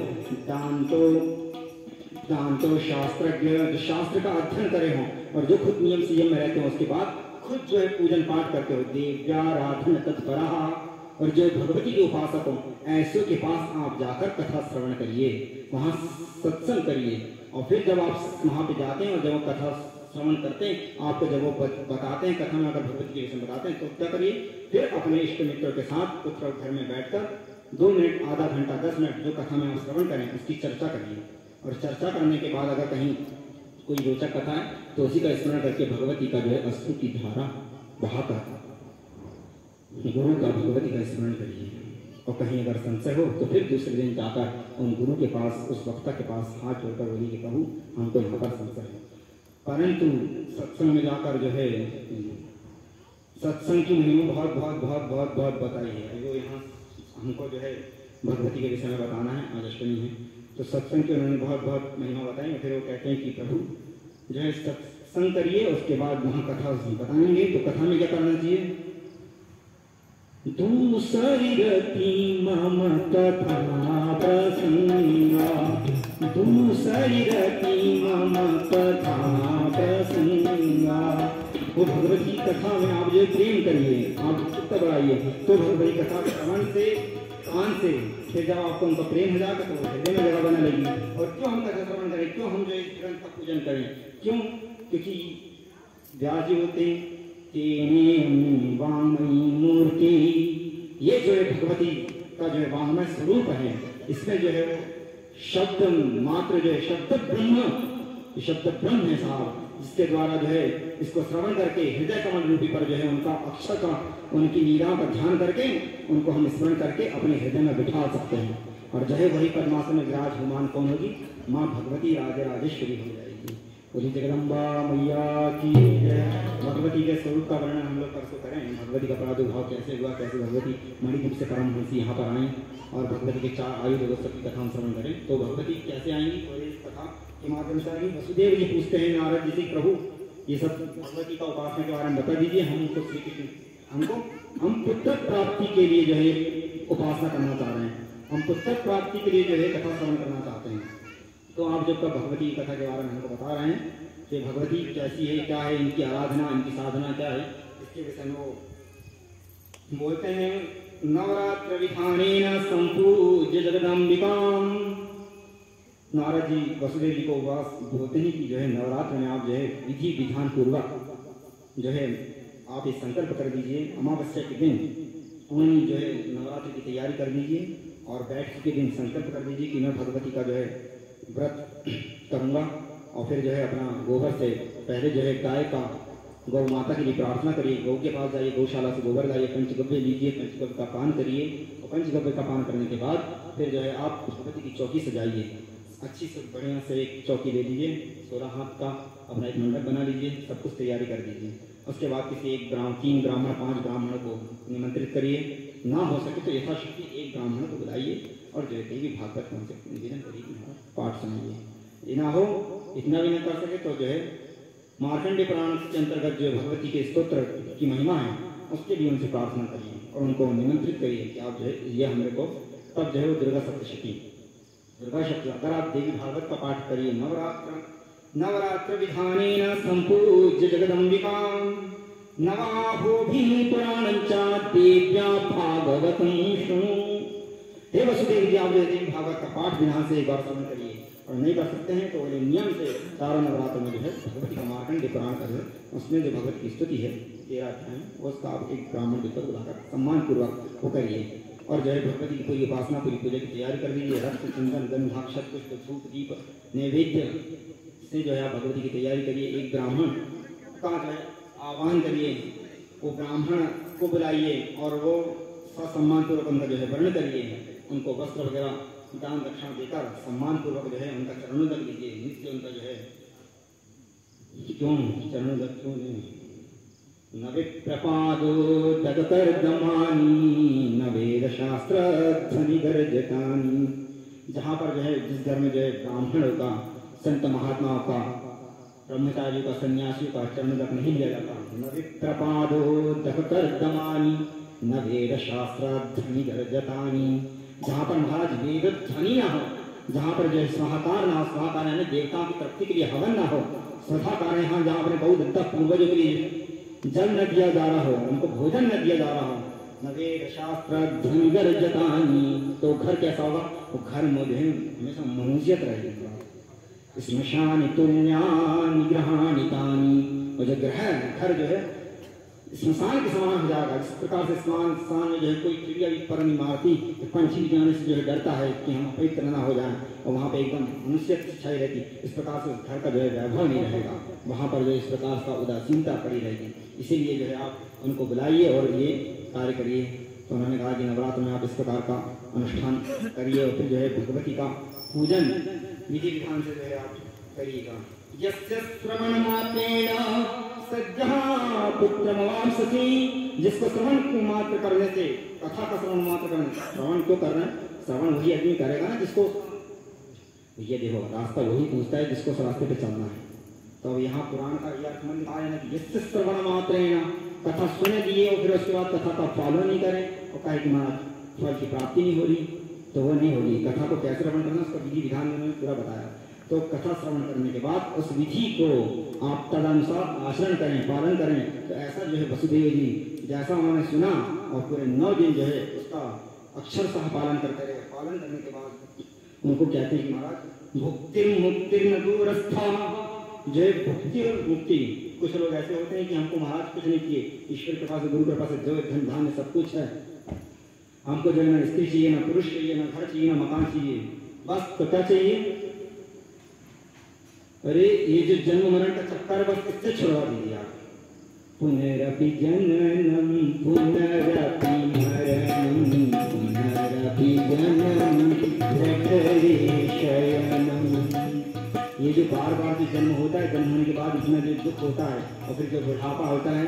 दांतो शास्त्रज्ञ, जो शास्त्र का अध्ययन करे हो, और जो खुद नियम संयम में रहते हो, उसके बाद खुद जो है पूजन पाठ करते हो, देव्याराधन तत्परः, और जो भगवती के उपासक हो, ऐसों के पास आप जाकर कथा श्रवण करिए, वहां सत्संग करिए। और फिर जब आप वहां पे जाते हैं और जब वो कथा श्रवण करते हैं, आपको जब वो बताते हैं कथा में, अगर भगवती के विषय बताते हैं तो क्या करिए, फिर अपने इष्ट मित्रों के साथ पुत्र घर में बैठकर 2 मिनट, आधा घंटा, 10 मिनट जो कथा में आप श्रवण करें उसकी चर्चा करिए। और चर्चा करने के बाद अगर कहीं कोई रोचक कथा है तो उसी का स्मरण करके भगवती का जो है अश्रु की धारा बहाकर गुरु का, भगवती का स्मरण करिए। और कहीं अगर संशय हो तो फिर दूसरे दिन जाकर उन गुरु के पास, उस वक्ता के पास हाथ जोड़कर बोलिए कि प्रभु हमको यहाँ पर संशय है। परंतु सत्संग में जाकर जो है सत्संग की महिमा बहुत बहुत बहुत बहुत बहुत बताई है। वो यहाँ हमको जो है भगवती के विषय में बताना है, आज अष्टमी है, तो सत्संग की उन्होंने बहुत बहुत महिमा बताई। फिर वो कहते हैं कि प्रभु जो है सत्संग करिए, उसके बाद वहाँ कथा बताएंगे। तो कथा में क्या करना चाहिए, दूसरी रति मम कथा प्रसंगा, दूसरी रति मम कथा प्रसंगा। वो भगवती कथा में आप जो प्रेम करिए, आप चित्त बढ़ाइए, तो भगवती कथा श्रवण से, कान से, फिर जब आपको उनका प्रेम हो जाएगा तो हृदय में जगह बनने लगी। और क्यों हम कथा श्रवण करें, क्यों हम जो इस ग्रंथ का पूजन करें, क्यों, क्योंकि व्यास जी होते हैं तेने वांगमयी मूर्ति, ये जो है भगवती का जो है वांगमय स्वरूप है, इसमें जो है वो शब्द मात्र जो है शब्द ब्रह्म है साहब, जिसके द्वारा जो है इसको श्रवण करके हृदय कमल रूपी पर जो है उनका अक्षर का, उनकी लीला का ध्यान करके उनको हम स्मरण करके अपने हृदय में बिठा सकते हैं। और जो है वही पद्मासन में विराजमान कौन होगी, माँ भगवती राजे राजेश्वरी हो जाएगी। बोली जगदम्बा मैया की जय। भगवती के स्वरूप का वर्णन हम लोग परसों करें, भगवती का प्रादुर्भाव कैसे हुआ, कैसे भगवती मणिदीप से परमहंसी यहाँ पर आई और भगवती के 4 आयु दिवसों की कथा हम श्रवण करें। तो भगवती कैसे आएंगी, और इस कथा के माध्यम से आएंगी। वसुदेव जी पूछते हैं नारद जी से, प्रभु ये सब भगवती का उपासना के बारे में बता दीजिए, हम पुत्र प्राप्ति के लिए जो है उपासना करना चाह रहे हैं, हम पुत्र प्राप्ति के लिए जो है कथा श्रवण करना चाहते हैं। तो आप जब भगवती कथा के बारे में हमको बता रहे हैं कि भगवती कैसी है, क्या है, इनकी आराधना, इनकी साधना क्या है, इसके विषय में वो बोलते हैं नवरात्र विधानेन संपूज्य जगदम्बिकाम। नारद जी वसुदेव जी को उपवास बोलते हैं कि जो है नवरात्र में आप जो है विधि विधान पूर्वक जो है आप ये संकल्प कर दीजिए, अमावस्या के दिन पूरी जो है नवरात्र की तैयारी कर दीजिए और बैठ के दिन संकल्प कर दीजिए कि मैं भगवती का जो है व्रत करूँगा। और फिर जो है अपना गोबर से पहले जो है गाय का, गौ माता के लिए प्रार्थना करिए, गौ के पास जाइए, गौशाला से गोबर लाइए, पंचगव्य लीजिए, पंचगव्य का पान करिए और पंचगव्य का पान करने के बाद फिर जो है आप भगवती की चौकी सजाइए अच्छी से बढ़िया से एक चौकी ले लीजिए, 16 हाथ का अपना एक मंडप बना लीजिए, सब कुछ तैयारी कर दीजिए। उसके बाद किसी 3 ब्राह्मण 5 ब्राह्मणों को निमंत्रित करिए, ना हो सके तो यथाशक्ति 1 ब्राह्मण को बुलाइए और जो है देवी भागवत कौन से निवेदन करिए, पाठ सुनाइए। ये ना हो, इतना भी न कर सके तो जो है मार्कंडेय पुराण के अंतर्गत जो भगवती के स्तोत्र की महिमा है उसके लिए उनसे प्रार्थना करिए और उनको निमंत्रित करिए कि आप जो है ये हमारे को तब जो है वो दुर्गा सप्तशती अगर आप देवी भागवत का पाठ करिए, नवरात्र विधानेन संपूज्य जगदम्बिकां नवाहोभिः पुराणञ्च देव्या भागवतं शृणु। हे वसुदेव जी, आप देवी भागवत का पाठ विधान से एक बार श्रवण करिए, और नहीं कर सकते हैं तो नियम से 4 नवरात्र में जो है भगवती का मार्कंडेय पुराण का जो उसमें जो भगवत की स्तुति है 13 अध्याय, उसका आप एक ब्राह्मण विद्वान बुलाकर सम्मान पूर्वक वो करिए और जो है भगवती की पूरी उपासना पूरी पूजा की तैयारी कर लीजिए। रक्त चंदन गंधाक्षत पुष्प धूप दीप नैवेद्य से जो है आप भगवती की तैयारी करिए। एक ब्राह्मण का जो है आह्वान करिए, वो ब्राह्मण को बुलाइए और वो ससम्मान पूर्वक उनका जो है वर्ण करिए, उनको वस्त्र वगैरह दान दक्षिणा देकर सम्मान पूर्वक जो है उनका चरणोदक लीजिए। नित्य उनका जो है क्यों चरणोदक क्यों न विप्रपादो दगकर्दमानी न वेद शास्त्र ध्वनि गर्जतानी। जहाँ पर जो है जिस घर में जो है ब्राह्मणों का, संत महात्माओं का, ब्रह्मचारियों का, सन्यासियों का चरणोदक नहीं लिया जाता, न विप्रपादो दगकर्दमानी न वेद शास्त्र ध्वनि गर्जतानी। जहाँ पर महाराज वेद ध्वनि न हो, जहाँ पर जो है स्वाहाकार ना हो, स्वाहाकार यानी देवताओं की तृप्ति के लिए हवन ना हो, स्वधाकार यहाँ जहाँ पर बहुत पूर्वजों के लिए जल न दिया जा रहा हो, उनको भोजन न दिया जा रहा हो, न वेद शास्त्र ध्वनि गर्जतानी, तो घर कैसा होगा? वो घर में जो है हमेशा मनुष्यत रहेगा। स्मशान तुल्यानि ग्रहाणितानि, और जो घर जो है स्मशान के समान हो जाएगा। इस प्रकार से स्मशान में जो है कोई चिड़िया भी पर नहीं मारती, पंछी भी जाने से जो है डरता है कि हम पवित्र ना हो जाए, और वहाँ पे एकदम मनुष्य छाई रहती। इस प्रकार से घर का जो है वैभव नहीं रहेगा, वहाँ पर जो इस प्रकार का उदासीनता पड़ी रहेगी। इसीलिए जो है आप उनको बुलाइए और ये कार्य करिए। तो उन्होंने कहा कि नवरात्र में आप इस प्रकार का अनुष्ठान करिए और फिर जो है भगवती का पूजन विधि विधान से जो है आप करिएगा। यस्य श्रवण मात्रेण सज्जः पुत्रमवाप्स्यति, जिसको श्रवण मात्र करने से, कथा का श्रवण मात्र करने, श्रवण क्यों कर रहे हैं? श्रवण वही आदमी करेगा ना जिसको, ये देखो रास्ता वही पूछता है जिसको रास्ते पे चलना है। तो यहाँ पुराण का यह अर्थ मन आया ना कि यस्य श्रवण मात्रेण, कथा सुने दिए और फिर उसके बाद कथा का फॉलो नहीं करें और कहे कि महाराज फल की प्राप्ति नहीं हो रही, तो वो नहीं होगी। कथा को कैसे श्रवण करना उसका विधि विधान उन्होंने पूरा बताया। तो कथा श्रवण करने के बाद उस विधि को आप तदनुसार आचरण करें, पालन करें। तो ऐसा जो है वसुदेव जी जैसा उन्होंने सुना और पूरे 9 दिन जो है उसका अक्षरशः पालन करते रहे। पालन करने के बाद उनको कहते हैं कि महाराज भुक्ति मुक्ति न दूरस्था, जो है भुक्ति और मुक्ति। कुछ लोग ऐसे होते हैं कि हमको महाराज कुछ नहीं किए, ईश्वर के पास गुरु के पास जो धन धान्य सब कुछ है, हमको जो है ना स्त्री चाहिए, ना पुरुष चाहिए, ना घर चाहिए, ना मकान चाहिए, बस तो क्या चाहिए? अरे ये जो जन्म मरण का चक्कर है बस इससे छुड़वा दीजिए आप। पुनरपि जननम पुनरपि मरणम पुनरपि जननम जठरे शयनम। ये जो बार बार जो जन्म होता है, जन्म होने के बाद इतना जो दुख होता है और फिर जो बुढ़ापा होता है,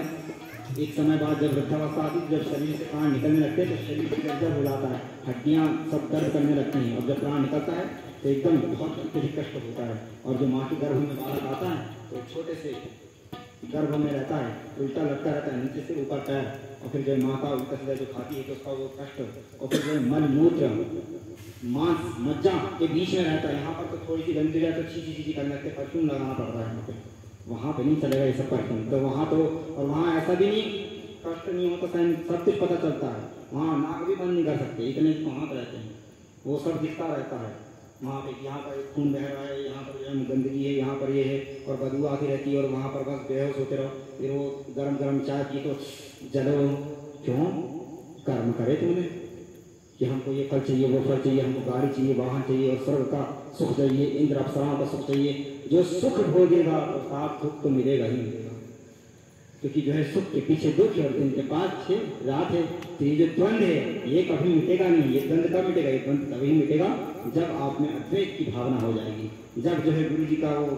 एक समय बाद जब वृद्धावस्था आती है, जब शरीर से प्राण निकलने लगते हैं तो शरीर जर्जर हो जाता है, हड्डियाँ सब दर्द करने लगती हैं, और जब प्राण निकलता है तो एकदम बहुत अत्यधिक कष्ट होता है। और जो माँ के गर्भ में बालक आता है तो छोटे से गर्भ में रहता है, उल्टा लगता रहता है नीचे से ऊपर पैर, और फिर जो माँ का उल्टा सीधा जो खाती है तो उसका वो कष्ट, और फिर जो मल मूत्र मांस मज्जा के बीच में रहता है। यहाँ पर तो थोड़ी सी गंदगी जाए तो चीची करने लगते, परफ्यूम लगाना पड़ता है यहाँ पे, वहाँ पे नहीं चलेगा ये सब परफ्यूम। तो वहाँ तो, और वहाँ ऐसा भी नहीं कष्ट नहीं हो तो सब कुछ पता चलता है, वहाँ नाक भी बंद नहीं कर सकते, इतने वहाँ पर रहते हैं, वो सब दिखता रहता है वहाँ पे। यहाँ पर खून बह रहा है, यहाँ पर जो है गंदगी है, यहाँ पर ये है, और बदबू आती रहती है, और वहाँ पर बस बेहोश होते रहो। फिर वो गरम गरम चाय पी तो जलो, क्यों? कर्म करे तुमने कि हमको ये फल चाहिए, वो फल चाहिए, हमको गाड़ी चाहिए, वाहन चाहिए, और स्वर्ग का सुख चाहिए, इंद्र अप्सराओं का सुख चाहिए। जो सुख भोगेगा तो साफ सुख तो मिलेगा ही मिलेगा, क्योंकि जो है सुख के पीछे दुख है और दिन के 5-6 रात है। तो ये जो द्वंद्व है ये कभी मिटेगा नहीं। ये द्वंद्व कब मिटेगा? ये द्वंद्व तभी मिटेगा जब आप में अद्वैत की भावना हो जाएगी, जब जो है गुरु जी का वो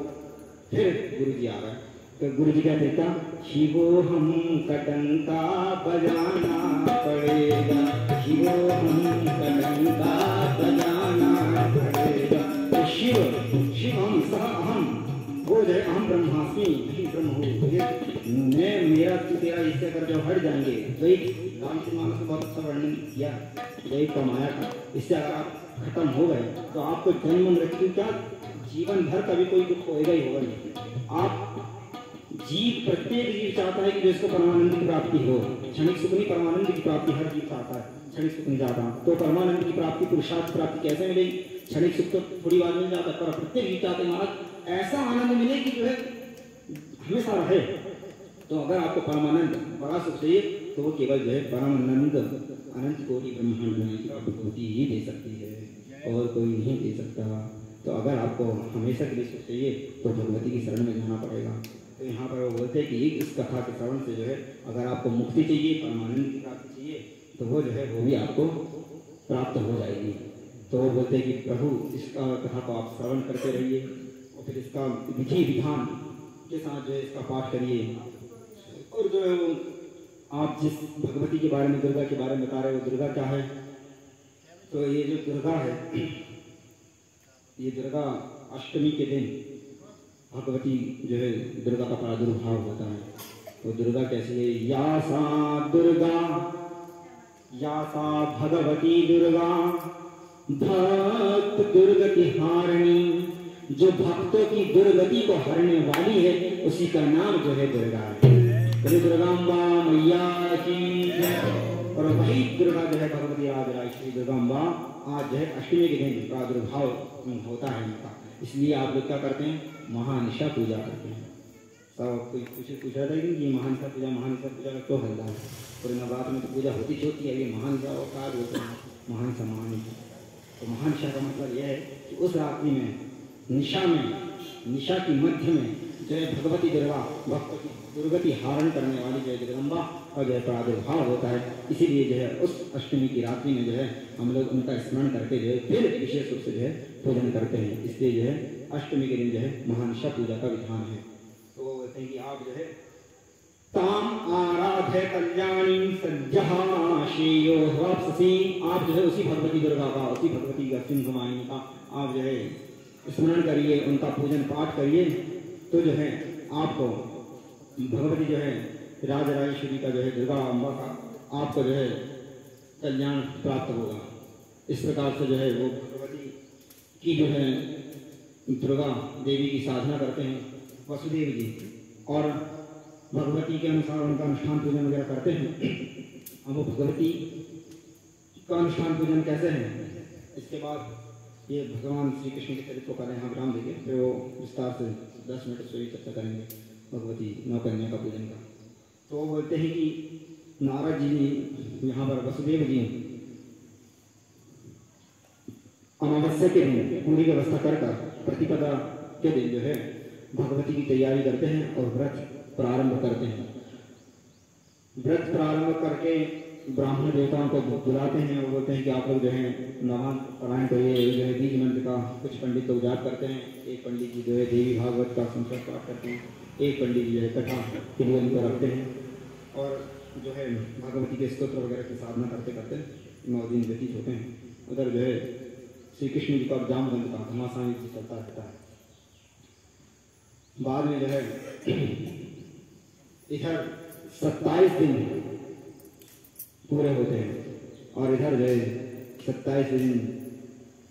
फिर गुरु जी आ गए तो गुरु जी कहते क्या, शिवो हम कटंका बजाना पड़ेगा, शिवो हम कटंका बजाना पड़ेगा। तो शिव हम सह अहम, वो जो है अहम ब्रह्मास्मि, ब्रह्म हूँ, मैं मेरा तू तेरा इससे अगर जो हट जाएंगे तो एक रामचरितमानस में बहुत अच्छा वर्णन किया एक का माया का, इससे अगर आप खत्म हो गए तो आपको जन्म मृत्यु क्या जीवन भर कभी कोई दुख होएगा ही होगा नहीं। आप प्रत्येक जीव चाहता है कि जिसको परमानंद की प्राप्ति हो, क्षणिक सुख नहीं, परमानंद की प्राप्ति हर जीव चाहता है, क्षणिक सुख नहीं चाहता। तो परमानंद की प्राप्ति, पुरुषार्थ प्राप्ति कैसे मिलेगी? क्षणिक सुख तो थोड़ी बार मिल जाता है, पर प्रत्येक जीव चाहते हैं महाराज ऐसा आनंद मिले कि जो है हमेशा रहे। तो अगर आपको परमानंद बड़ा सुख चाहिए तो वो केवल जो है परमानंद अनंत कोटि ब्रह्मांड में अनुभूति ही दे सकती है और कोई नहीं दे सकता। तो अगर आपको हमेशा के लिए सुख चाहिए तो भगवती की शरण में जाना पड़ेगा। तो यहाँ पर वो बोलते हैं कि इस कथा के श्रवण से जो है अगर आपको मुक्ति चाहिए, परमानंद की प्राप्ति चाहिए, तो वो जो है वो भी आपको प्राप्त हो जाएगी। तो वो बोलते हैं कि प्रभु इसका कथा को आप श्रवण करते रहिए और फिर इसका विधि विधान के साथ जो है इसका पाठ करिए। और जो है वो आप जिस भगवती के बारे में, दुर्गा के बारे में बता रहे हो, दुर्गा क्या है? तो ये जो दुर्गा है, ये दुर्गा अष्टमी के दिन भगवती जो है दुर्गा का प्रादुर्भाव होता है। तो दुर्गा कैसी है? या सा भगवती दुर्गा भक्त दुर्गति हारिणी, जो भक्तों की दुर्गति को हरने वाली है उसी का नाम जो है दुर्गा है। दुर्गाम्बा मैया की जय। और वही दुर्गा जो है भगवती राजराज श्री दुर्गाम्बा आज जो है अष्टमी के दिन प्रादुर्भाव होता है इनका। इसलिए आप लोग क्या करते हैं? महानिशा पूजा करते हैं। सब कोई पूछा था कि महानिशा पूजा का क्यों होता है? पूरे नवरात्र में तो पूजा होती होती है, ये महानिशा और क्या बोलते हैं? महानिशा। तो महानिशा का मतलब यह है कि उस रात्रि में निशा की मध्य में जो है भगवती दुर्गा भक्तों की दुर्गति हारण करने वाली जो है जगदम्बा और जो है प्रादुर्भाव होता है। इसीलिए जो है उस अष्टमी की रात्रि में जो है हम लोग उनका स्मरण करके जो है फिर विशेष रूप से जो है पूजन करते हैं। इसलिए जो है अष्टमी के दिन जो है महानिशा पूजा का विधान है। तो वो बोलते हैं कि आप जो है ताम आराध्य कल्याणी सज्जहा श्रेयो वापसी, आप जो है उसी भगवती दुर्गा का, उसी भगवती सिंहवाहिनी का आप जो है स्मरण करिए, उनका पूजन पाठ करिए। तो जो है आपको भगवती जो है राजराजेश्वरी का जो है दुर्गा अम्बा का आपको जो है कल्याण प्राप्त होगा। इस प्रकार से जो है वो भगवती की जो है दुर्गा देवी की साधना करते हैं वसुदेव जी, और भगवती के अनुसार उनका अनुष्ठान पूजन वगैरह करते हैं। अब वो भगवती का अनुष्ठान पूजन कैसे है, इसके बाद ये भगवान श्री कृष्ण के चरित्र को पहले यहाँ विराम देंगे, फिर वो विस्तार से 10 मिनट से चर्चा करेंगे भगवती नौकन्या का पूजन का। तो वो बोलते हैं कि नारद जी यहाँ पर वसुदेव जी अमावस्या के दिन पूरी व्यवस्था कर प्रतिपदा के दिन जो है भगवती की तैयारी करते हैं और व्रत प्रारंभ करते हैं। व्रत प्रारंभ करके ब्राह्मण देवताओं को बुलाते हैं और बोलते हैं कि आप लोग जो है नमाज पारायण करिए। जो है बीज मंत्र का कुछ पंडित लोग जाप करते हैं, एक पंडित जी जो है देवी भागवत का संस्कार पाठ करते हैं, एक पंडित जी जो है कथा के लिए उनको रखते हैं और जो है भगवती के स्तोत्र वगैरह की साधना करते करते 9 दिन व्यतीत होते हैं। उधर जो है श्री कृष्ण जी का जामवंत का घमासान युद्ध चलता रहता है। बाद में जो है इधर 27 दिन पूरे होते हैं और इधर जो है 27 दिन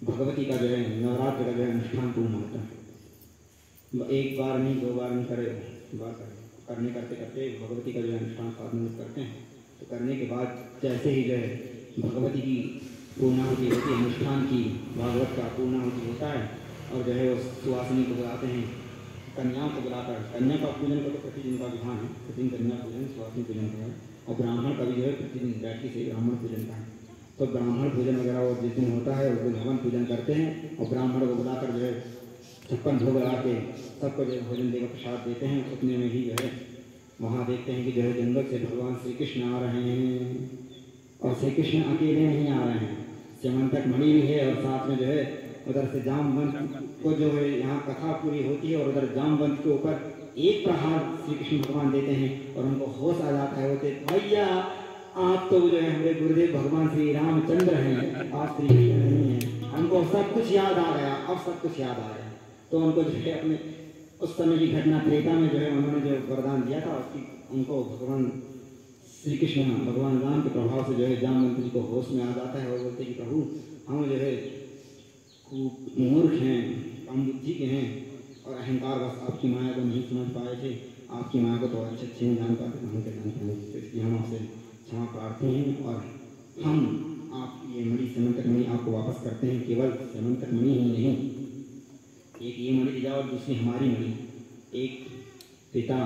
भगवती का जो है नवरात्र का जो है अनुष्ठान पूर्ण होता है। एक बार नहीं, 2 बार नहीं करे, बार करने करते करते भगवती का जो है अनुष्ठान साधन करते हैं। तो करने के बाद जैसे ही जो है भगवती की पूर्णाहुति होती है, अनुष्ठान की भागवत का पूर्णाहुति होता है और जो है वो सुहासिनी को बुलाते हैं, कन्याओं को बुलाकर कन्या का पूजन का तो प्रतिदिन का विधान है, प्रतिदिन कन्या पूजन सुहासिनी पूजन का है और ब्राह्मण का भी जो है प्रतिदिन बैठी से ब्राह्मण पूजन का है। तो ब्राह्मण पूजन वगैरह वो जिस दिन होता है उस दिन हवन पूजन करते हैं और ब्राह्मण को बुलाकर जो है 56 भोग लगा के सबको जो है भोजन देकर प्रसाद देते हैं। उतने में ही जो है वहाँ देखते हैं कि जो है जंगल से भगवान श्री कृष्ण आ रहे हैं और श्री कृष्ण अकेले नहीं आ रहे हैं, स्यमंतक मणि भी है और साथ में जो है उधर से जामवंत को जो है यहाँ कथा पूरी होती है और उधर जामवंत के ऊपर एक प्रहार श्री कृष्ण भगवान देते हैं और उनको होश आ जाता है। होते भैया आप तो जो है हमारे गुरुदेव भगवान श्री रामचंद्र हैं, आप श्री कृष्ण नहीं हैं। हमको सब कुछ याद आ गया, अब सब कुछ याद आ गया। तो उनको जो है अपने उस समय की घटना त्रेता में जो है उन्होंने जो वरदान दिया था उसकी उनको भगवान श्री कृष्ण भगवान राम के प्रभाव से जो है जामवंत जी को होश में आ जाता है और बोलते कि प्रभु हम जो है खूब मूर्ख हैं, कम बुद्धि के हैं और अहंकार बस आपकी माया को नहीं समझ पाए थे। आपकी माया को तो अच्छे नहीं जान पाते, हम के जान पाए। तो इसलिए हम आपसे क्षमा प्रार्थी हैं और हम आप ये मणि समंतक मणि आपको वापस करते हैं। केवल समंतक मणि ही नहीं, एक ये मणि दी जाओ और दूसरी हमारी मणि, एक पिता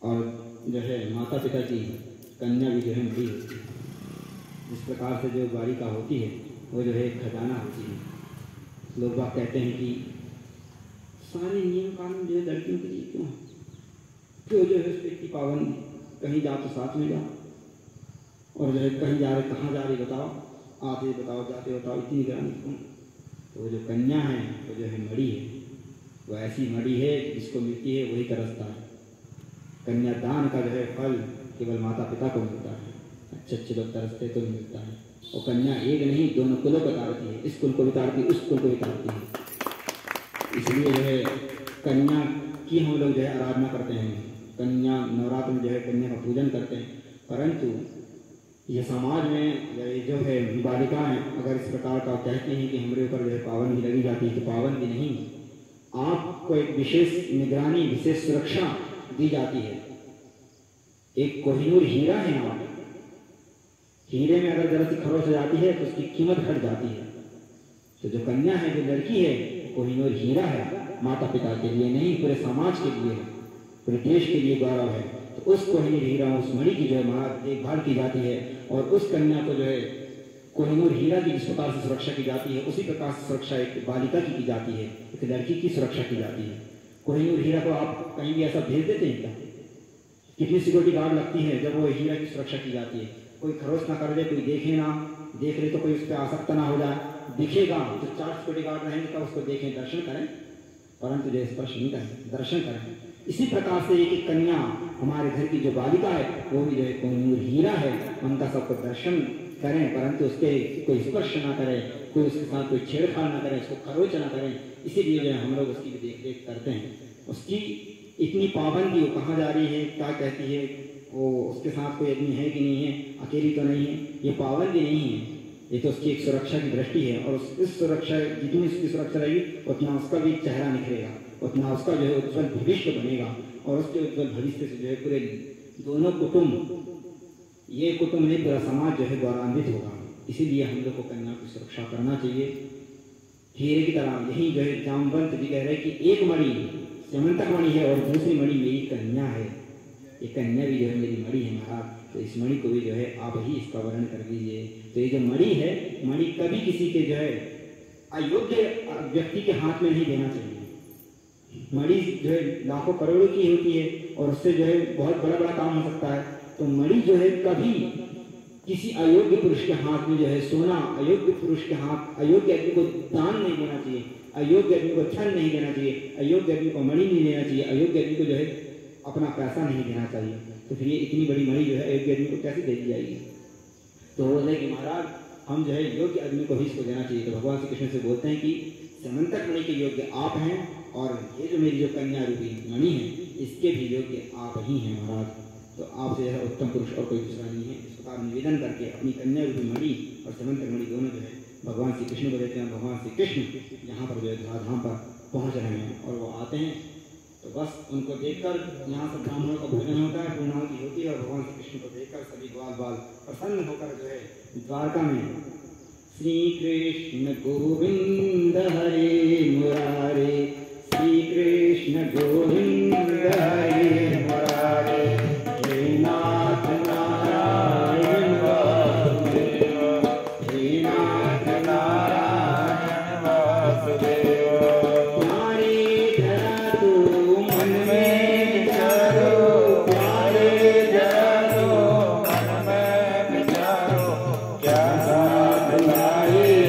और जो है माता पिता की कन्या भी जो है मणि होती है। इस प्रकार से जो बालिका होती है वो जो है एक खजाना होती है। लोग बात कहते हैं कि सारे नियम कानून जो है लड़कियों के लिए क्यों जो है उसकी पाबंदी, कहीं जाओ तो साथ में जाओ और जो है कहीं जा रहे कहाँ जा रही बताओ, आते बताओ जाते बताओ, इतनी निगरानी क्यों। तो जो कन्या है वो जो है मणि है, वो ऐसी मणि है जिसको मिलती है वही तरसता है। कन्यादान का जो है फल केवल माता पिता को मिलता है, अच्छे लोग तरसते तो मिलता है। और कन्या एक नहीं दोनों कुलों को तारती है, इस कुल को भी तारती है उस कुल को भी तारती है। इसलिए जो है कन्या की हम लोग जो है आराधना करते हैं, कन्या नवरात्र में जो है कन्या का पूजन करते हैं। परंतु ये समाज में जो है बालिकाएं अगर इस प्रकार का कहती हैं कि हमारे ऊपर जो है पाबंदी लगी जाती है, तो पाबंदी नहीं, आपको एक विशेष निगरानी विशेष सुरक्षा दी जाती है। एक कोहिनूर हीरा है नाम, हीरे में अगर जरा सी खरोच हो जाती है तो उसकी कीमत घट जाती है। तो जो कन्या है जो लड़की है कोहिनूर हीरा है, माता पिता के लिए नहीं पूरे समाज के लिए है, पूरे देश के लिए गौरव है। तो उस कोहिनूर हीरा उस मणि की जो है देखभाल की जाती है और उस कन्या को जो है कोहिनूर हीरा की जिस प्रकार से सुरक्षा की जाती है उसी प्रकार से सुरक्षा एक बालिका की जाती है, एक लड़की की सुरक्षा की जाती है। कोहिनूर हीरा को आप कहीं भी ऐसा भेज देते हैं क्या? कितनी सिक्योरिटी गार्ड लगती है जब वो हीरा की सुरक्षा की जाती है। कोई खरोच ना कर दे, कोई देखे ना, देख ले तो कोई उस पर आसक्त ना हो जाए, दिखेगा तो 4 सिक्योरिटी गार्ड रहेंगे तब उसको देखें दर्शन करें, परंतु जो स्पर्श नहीं करें, दर्शन करें। इसी प्रकार से एक कन्या हमारे घर की जो बालिका है वो भी जो है कोहिनूर हीरा है, उनका सबको दर्शन करें परंतु उसके कोई स्पर्श ना करें, कोई उसके साथ कोई छेड़छाड़ ना करें, उसको खरोच ना करें। इसीलिए जो है हम लोग उसकी भी देख रेख करते हैं। उसकी इतनी पाबंदी वो कहाँ जा रही है, क्या कहती है, वो उसके साथ कोई आदमी है कि नहीं है, अकेली तो नहीं है, ये पाबंदी नहीं है, ये तो उसकी एक सुरक्षा की दृष्टि है। और इस सुरक्षा जितनी उसकी सुरक्षा रहेगी उतना उसका भी चेहरा निखरेगा, उतना उसका जो है उज्ज्वल भविष्य बनेगा और उसके उज्ज्वल भविष्य से जो है पूरे दोनों कुटुंब, ये कुटुंब नहीं पूरा समाज जो है गौरवान्वित होगा। इसीलिए हम लोग को कन्या की सुरक्षा करना चाहिए हीरे की तरह। यही जो है जामवंत भी कह रहे हैं कि एक मणि समंतक मणि है और दूसरी मणि मेरी कन्या है, ये कन्या भी जो है मेरी मणि है महाराज। तो इस मणि को भी जो है आप ही इसका वर्णन कर दीजिए। तो ये जो मणि है, मणि कभी किसी के जो है अयोग्य व्यक्ति के हाथ में नहीं देना चाहिए। मणि जो है लाखों करोड़ों की होती है और उससे जो है बहुत बड़ा बड़ा काम हो सकता है। तो मणि जो है कभी किसी अयोग्य पुरुष के हाथ में जो है सोना, अयोग्य पुरुष के हाथ, अयोग्य आदमी को दान नहीं देना चाहिए, अयोग्य आदमी को धन नहीं देना चाहिए, अयोग्य आदमी को मणि नहीं देना चाहिए, अयोग्य आदमी को जो है अपना पैसा नहीं देना चाहिए। तो फिर ये इतनी बड़ी मणि जो है अयोग्य आदमी को कैसे दे दी जाएगी? तो बोले कि महाराज हम जो है योग्य आदमी को ही इसको देना चाहिए। तो भगवान श्री कृष्ण से बोलते हैं कि समंतक मणि के योग्य आप हैं और ये जो मेरी जो कन्या रूपी मणि है इसके भी योग्य आप ही हैं महाराज। तो आपसे यह उत्तम पुरुष और कोई दूसरा नहीं है। इस प्रकार निवेदन करके अपनी कन्या रूपी मणि और समंतक मणि दोनों जो है भगवान श्री कृष्ण को देते हैं। भगवान श्री कृष्ण यहाँ पर जो है धराधाम पर पहुँच रहे हैं और वो आते हैं तो बस उनको देखकर यहाँ से ब्राह्मणों का भोजन होता है, पूर्णाहुति होती है और भगवान श्री कृष्ण को देखकर सभी ग्वाल बाल प्रसन्न होकर जो है द्वारका में श्री कृष्ण गोविंद हरे मुरारे, श्री कृष्ण गोविंद हरे मुरारे, हे नाथ नारायण वासुदेव, हे नाथ नारायण वासुदेव।
Hare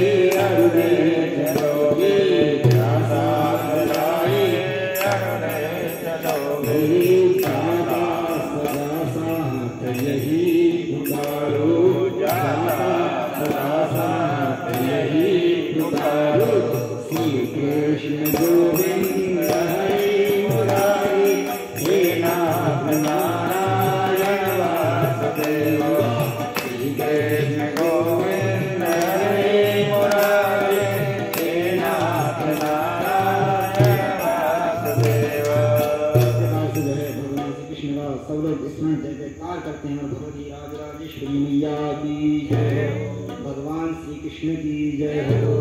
सब लोग स्मरण जय जयकार करते हैं। और भगवती राजराजेश्वरी मैया की जय हो, भगवान श्री कृष्ण की जय हो,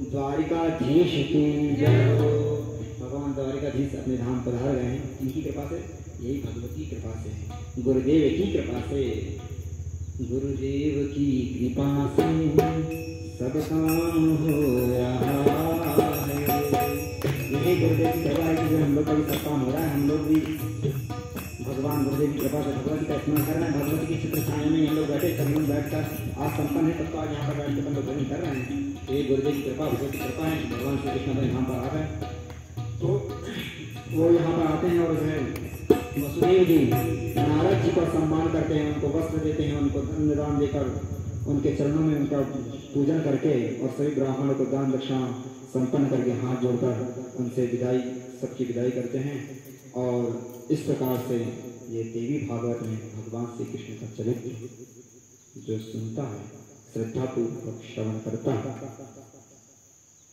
द्वारिकाधीश की जय हो। भगवान द्वारिकाधीश अपने धाम पधार गए हैं, इनकी कृपा से, यही भगवती कृपा से, गुरुदेव की कृपा से, गुरुदेव की कृपा से सब काम हो रहा है। यही गुरुदेव की कृपा है कि जो हम लोग का भी सब काम हो रहा है। हम लोग भी भगवान गुरुदेव की कृपा से भगवती का स्मरण कर रहे हैं। भगवती की चित्र छाया में हम लोग बैठे, सभी बैठकर आज संपन्न है, तब तो आज यहाँ पर बैठ कर हम लोग भजन कर रहे हैं। ये गुरुदेव की कृपा, भगवती की कृपा है। भगवान श्री कृष्ण अपने धाम पर आ गए तो वो यहाँ पर आते हैं और जो है वसुदेव जी नारद जी का सम्मान करते हैं, उनको वस्त्र देते हैं, उनको धन दान देकर उनके चरणों में उनका पूजन करके और सभी ब्राह्मणों को दान दक्षिणा संपन्न करके हाथ जोड़कर उनसे विदाई, सबकी विदाई करते हैं। और इस प्रकार से ये देवी भागवत में भगवान श्री कृष्ण का चरित्र जो सुनता है, श्रद्धापूर्वक श्रवण करता है,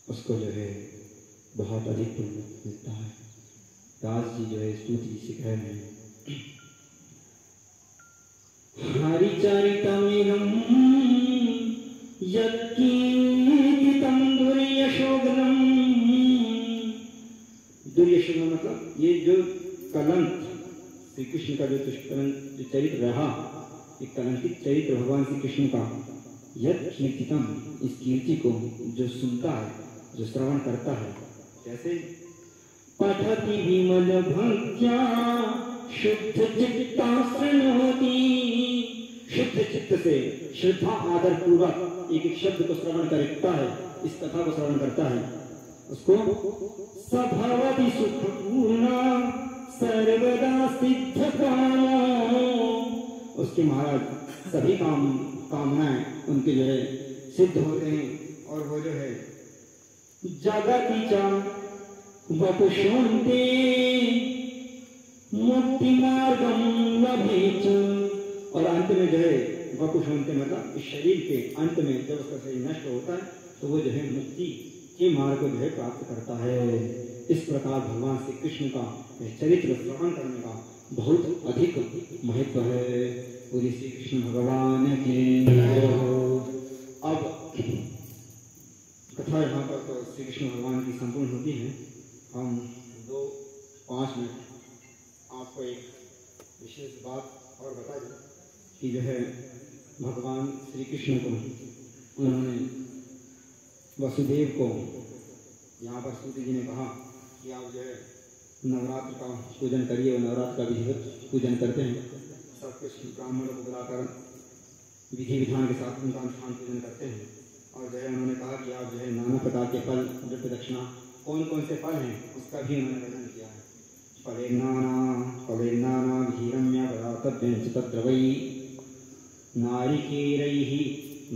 उसको जो है बहुत अधिक पुण्य मिलता है। दास जी जो है स्तुति जी से कह रहे हैं, हरिचरितमिदं यत्कीर्तितं दुर्यशोगनं। दुर्यशोगन मतलब ये जो कलंक श्री कृष्ण का जो चरित्र रहा, एक कलंकित चरित्र भगवान श्री कृष्ण का, यत्कीर्तितम, इस कीर्ति को जो सुनता है, जो श्रवण करता है, जैसे पठति विमल भक्त्या शुद्ध चित्ता शृणोति। शुद्ध चित्त से श्रद्धा आदर पूर्वक एक एक शब्द को श्रवण करता है, इस कथा को श्रवण करता है, उसको सभवति सुखपूर्णा सर्वदा सिद्ध कामो। उसके महाराज सभी कामनाएं उनके जो है सिद्ध होते हैं। और वो जो है जगति चा वपुषन्ते मुक्ति मार्गम लभेच। और अंत में जो है वपुषन्ते मतलब इस शरीर के अंत में जब उसका शरीर नष्ट होता है तो वो जो है मुक्ति के मार्ग को जो है प्राप्त करता है। इस प्रकार भगवान श्री कृष्ण का चरित्र श्रवण करने का बहुत अधिक महत्व है। पूरी श्री कृष्ण भगवान की जय हो। अब कथा यहाँ पर तो श्री कृष्ण भगवान की संपूर्ण होती है। हम 2-5 मिनट आपको एक विशेष बात और बता दें कि जो है भगवान श्री कृष्ण को उन्होंने वसुदेव को यहाँ पर सूत जी ने कहा कि आप जो है नवरात्र का पूजन करिए। और नवरात्र का विधिवत पूजन करते हैं, सब कुछ ब्राह्मणों को बुलाकर विधि विधान के साथ उनका अनुष्ठान पूजन करते हैं। और जो है उन्होंने कहा कि आप जो है नाना प्रकार के फल, द्रव्य दक्षिणा, कौन कौन से फल हैं उसका भी उन्होंने वर्णन किया है। फले नाना धीरम्य पदार्थव्यं तत्र वै नारिकेरैः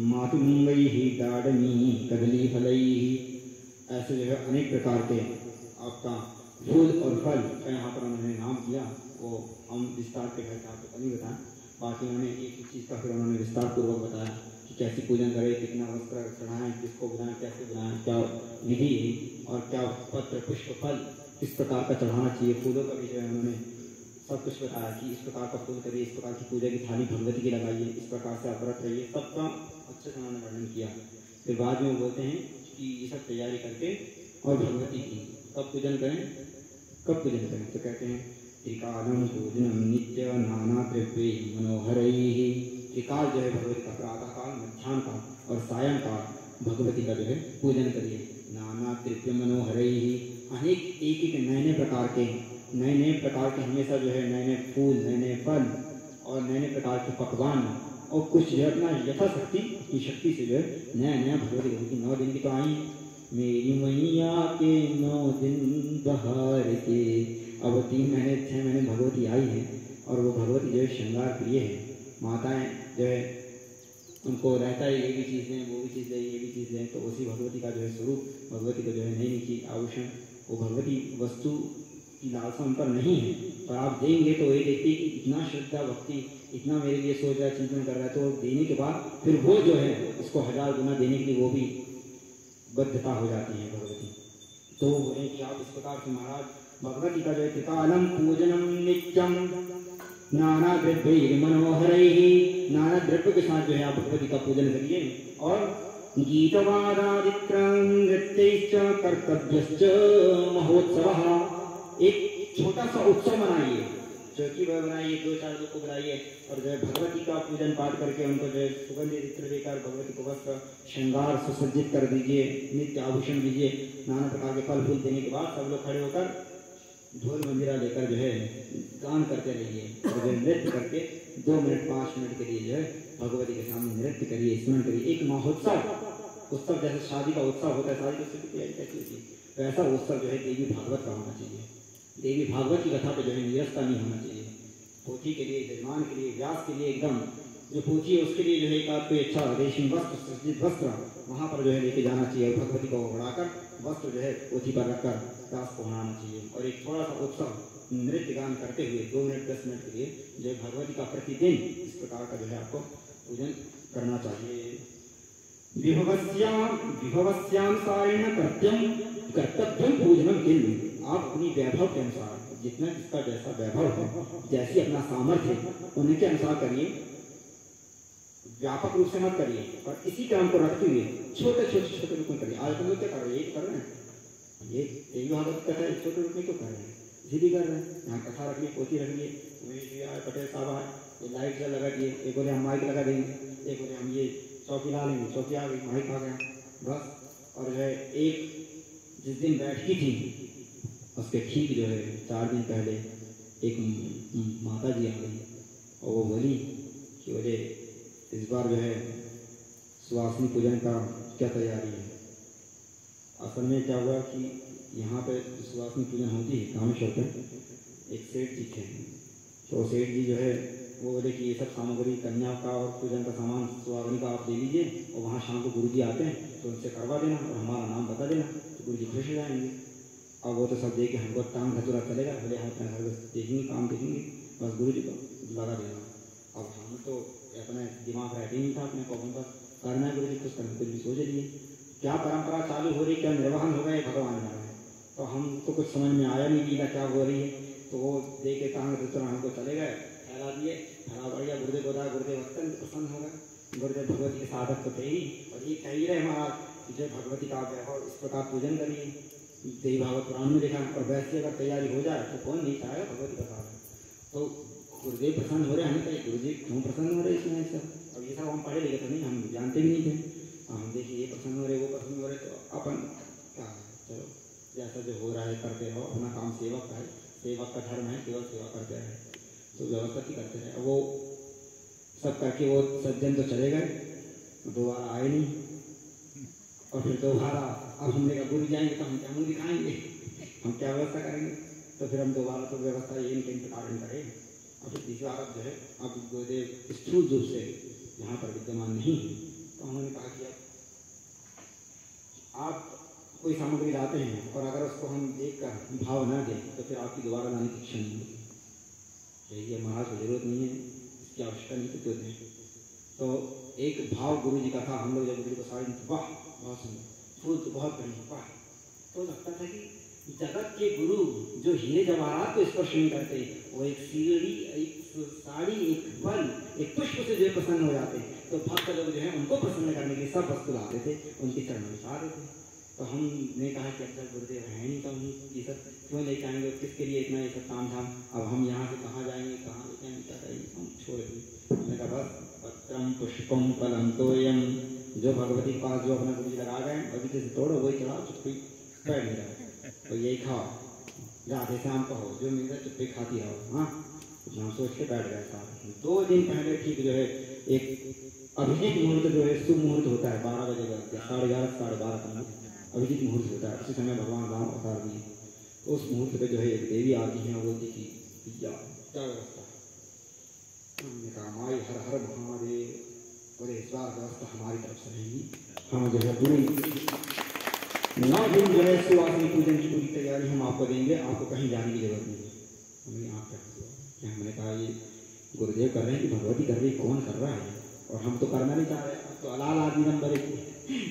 मातुंगैः दाडमी कदली फलैः। ऐसे जो है अनेक प्रकार के आपका फूल और फल का यहाँ पर उन्होंने नाम किया। वो हम विस्तार के घर आपको नहीं बताएं, बाकी उन्होंने एक एक चीज़ का फिर उन्होंने विस्तार पूर्वक बताया कि कैसे पूजन करें, कितना वस्त्र चढ़ाएं, किसको बुलाएं, कैसे बुलाएं, क्या विधि और क्या पत्र पुष्प फल किस प्रकार का चढ़ाना चाहिए। फूलों का भी जो है उन्होंने सब कुछ बताया कि इस प्रकार का फूल करिए, इस प्रकार की पूजा की थाली भगवती की लगाइए, इस प्रकार से आप व्रत रहिए, सबका अच्छे से उन्होंने वर्णन किया। फिर बाद में वो बोलते हैं कि ये सब तैयारी करके और भगवती की कब पूजन करें, कब पूजन करें, तो कहते हैं त्रिकालम पूजनम नित्य नाना द्रव्य मनोहरैः। त्रिकाल जो है भगवती का प्रातः काल, मध्याह्न काल और सायं काल भगवती का जो है पूजन करिए। नाना द्रव्य मनोहरैः, अनेक एक एक नए नए प्रकार के हमेशा जो है नए नए फूल, नए नए फल और नए नए प्रकार के पकवान और कुछ जो है अपना यथाशक्ति की शक्ति से जो है नया नया भगवती की 9 दिन की तो आई मेरी मैया के 9 दिन बहार के। अब 3 महीने 6 महीने भगवती आई है और वो भगवती जो है श्रृंगार प्रिय है। माताएं जो है उनको रहता है ये भी चीज़ दें, वो भी चीज़ दें, ये भी चीज़ दें, तो उसी भगवती का जो है स्वरूप भगवती को जो है नई नई चीज आभूषण, वो भगवती वस्तु की लालसा उन पर नहीं है, पर आप देंगे तो ये देखते कि इतना श्रद्धा भक्ति, इतना मेरे लिए सोच रहा है, चिंतन कर रहा है, तो देने के बाद फिर वो जो है उसको 1000 गुना देने के लिए वो भी बद्धता हो जाती है भगवती। तो कि आप इस प्रकार से महाराज भगवती का जो है त्रिकालम पूजनम नित्यम, नाना द्रव्य मनोहरैः, नाना द्रव्य के साथ जो है आप भगवती का पूजन करिए। और गीतवादादित्रं नृत्यैश्च कर्तव्यश्च महोत्सवः, एक छोटा सा उत्सव मनाइए, चौकी बनाइए, 2-4 लोग को बुलाइए और जो है भगवती का पूजन पाठ करके उनको जो है सुगंधित इत्र देकर भगवती को वस्त्र श्रृंगार सुसज्जित कर दीजिए, नित्य आभूषण दीजिए, नाना प्रकार के फल फूल देने के बाद सब लोग खड़े होकर ढोल मंजीरा लेकर जो है गान करते रहिए और जो नृत्य करके 2 मिनट 5 मिनट के लिए जो है भगवती के सामने नृत्य करिए, स्मरण करिए। एक महोत्सव, उत्सव जैसे शादी का उत्सव होता है, शादी की तैयारी कैसी होती है, वैसा उत्सव जो है देवी भागवत का होना चाहिए। देवी भागवत की कथा पे जो है नीरसता नहीं होना चाहिए। पोथी के लिए, यजमान के लिए, व्यास के लिए एकदम जो पोथी है उसके लिए जो है एक आपको अच्छा रेशमी वस्त्र, सज्जित वस्त्र वहाँ पर जो है लेके जाना चाहिए। भगवती को उड़ाकर वस्त्र जो है पोथी पर रखकर व्यास को उड़ाना चाहिए और एक थोड़ा सा उत्सव नृत्य गान करते हुए 2 मिनट 10 मिनट के लिए जो है भगवती का प्रतिदिन इस प्रकार का जो है आपको पूजन करना चाहिए। विभवस्याम सारेण कर्तव्यम पूजनम किल, आप अपनी वैभव के अनुसार जितना जिसका जैसा वैभव है, जैसी अपना सामर्थ्य है उन्हीं के अनुसार करिए, व्यापक रूप से मत करिए और इसी काम को रखते हुए छोटे रूप में करिए। आज हम लोग क्या कर रहे हैं, ये कर रहे हैं, ये देवी भागवत कथा है, छोटे रूप में क्यों कर रहे हैं, इसीलिए कर रहे हैं। यहाँ कथा रख ली, पोथी रख लिए, पटेल साहब आए, ये लाइट से लगा दिए, एक बोले हम माइक लगा देंगे, एक बोले हम ये चौकी ला लेंगे, चौकी आ गई, माइक आ गया बस। और जो है एक जिस दिन बैठकी थी उसके ठीक जो है 4 दिन पहले एक माता जी आ गई और वो बोली कि बोले इस बार जो है सुवासिनी पूजन का क्या तैयारी है। असल में क्या हुआ कि यहाँ पे सुवासिनी पूजन होती है कामेश्वर पे, एक सेठ जी थे, तो सेठ जी जो है वो बोले कि ये सब सामग्री कन्या का और पूजन का सामान सुहागनी का आप ले लीजिए और वहाँ शाम को गुरु जी आते हैं तो उनसे करवा देना और हमारा नाम बता देना, तो गुरु जी खुश हो जाएंगे। अब वो तो सब देख के हमको टांग धतूरा चलेगा, बोले हम अपने घर में देखेंगे, काम देखेंगे, बस गुरु जी को लगा देना। अब हम तो अपने दिमाग रहते नहीं था अपने को, हम बस करना है गुरु जी कुछ करना, कुछ भी सोच लिए क्या परंपरा चालू हो रही, क्या निर्वहन हो गए, भगवान जा रहे हैं। तो हम तो कुछ समझ में आया नहीं लीला क्या हो रही है, तो वो देख के टांग धतूरा हमको चले गए, फैला दिए, फैला बढ़िया गुरुदेव बोला, गुरुदेव अत्यंत प्रसन्न हो गए। गुरुदेव भगवती के साधक तो थे ही और ये कह ही रहे महाराज जो भगवती का वैभव इस प्रकार पूजन करिए, देवी भागवत पुराण में लिखा। और वैसे अगर तैयारी हो जाए तो कौन नहीं चाहेगा भगवती का साधन। तो गुरुदेव प्रसन्न हो रहे हैं, हमें कहीं गुरुजी क्यों प्रसन्न हो रहे हैं इसमें सब। अब ये सब हम पढ़े लिखे तो नहीं, हम जानते भी नहीं थे, हम देखिए ये प्रसन्न हो रहे, वो प्रसन्न हो रहे, तो अपन क्या चलो जैसा जो हो रहा है करते रहो, अपना काम सेवक का है, सेवक का धर्म है, केवल सेवा करते रहे, तो व्यवस्था ही करते रहे। वो सब करके वो सज्जन तो चले गए, दोबारा आए नहीं और फिर दोबारा अब हमने कहा गुरु जाएंगे तो हम क्या मुँह दिखाएंगे, हम क्या व्यवस्था करेंगे, तो फिर हम दोबारा तो व्यवस्था ये कहीं प्रकार करें। और फिर तीसरा बार जो है अब गुरुदेव स्थूल रूप से यहाँ पर विद्यमान नहीं है, तो उन्होंने कहा कि अब आप कोई सामग्री लाते हैं और अगर उसको हम देख कर भाव न दें तो फिर आपकी दोबारा लाने की इच्छा नहीं होगी। यही महाराज को जरूरत नहीं है, इसकी आवश्यकता नहीं तो दें। तो एक भाव गुरु जी का था, हम लोग जब गुरु को साड़ी वाह बहुत सुंदर, फूल तो बहुत बढ़िया, वाह, तो लगता था कि जगत के गुरु जो हीरे जवाहरात को स्पर्श नहीं करते, वो एक सीढ़ी, एक साड़ी, एक फल, एक पुष्प से जो प्रसन्न हो जाते, तो भक्त लोग जो है उनको प्रसन्न करने के लिए सब वस्तु लाते थे, उनके चरणों में चाहते थे। तो हमने कहा कि अब गुरुदेव है नहीं तो हम ये सब क्यों लेके आएंगे, किसके लिए इतना ये सब काम धाम, अब हम यहाँ से कहाँ जाएंगे, कहाँ लेके आएंगे, क्या करेंगे, हम छोड़ दिए। हमने कहा बस पत्रम पुष्पम फलम तोयम, जो भगवती के पास जो अपना गुरु जी लगा गए बगीचे से तोड़ो वही चढ़ाओ, चुप्पी बैठ नहीं रहा, तो यही खाओ, राधे श्याम कहो, जो मिल जाए चुप्पी खाती रहो। हाँ हम सोच के बैठ गए साहब। 2 दिन पहले ठीक जो है एक अभिजीत मुहूर्त जो है शुभ मुहूर्त होता है 12 बजे का, 11:30 12:30 का अभिजीत मुहूर्त होता है, उसी समय भगवान राम अवतार दिए। तो उस मुहूर्त पे जो है एक देवी आती है, वो देखी क्या व्यवस्था, हमने कहा माई हर हर महादेव, बोले इस बार व्यवस्था हमारी तरफ से रहेगी, हम जो है पूरी 9 दिन जो है सुवासिनी पूजन की पूरी तैयारी हम आपको देंगे, आपको कहीं जाने की जरूरत नहीं है। हमने आप क्या, हमने कहा ये गुरुदेव कर रहे हैं कि भगवती कर रही, कौन कर रहा है, और हम तो करना नहीं चाह रहे, अब तो अलाल आदमी नंबर 1,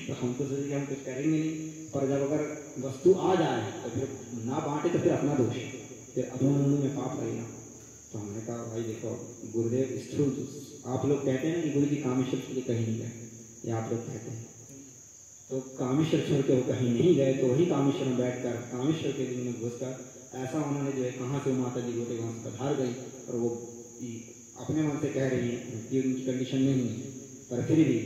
तो हम तो सोचे हम कुछ करेंगे नहीं, पर जब अगर वस्तु आ जाए तो फिर ना बांटे तो फिर अपना दोष, फिर अपने मुंह में पाप लगेगा। तो हमने कहा भाई देखो गुरुदेव स्थूल, आप लोग कहते हैं कि गुरु जी कामेश्वर के लिए कहीं नहीं गए, ये आप लोग कहते हैं, तो कामेश्वर छोड़ के वो कहीं नहीं गए, तो वही कामेश्वर में बैठकर कामेश्वर के दिन में घुसकर ऐसा उन्होंने जो है कहाँ से वो माता जी गोटे वहाँ से पधार गई, और वो अपने मन से कह रही है कि उनकी कंडीशन नहीं है, पर फिर भी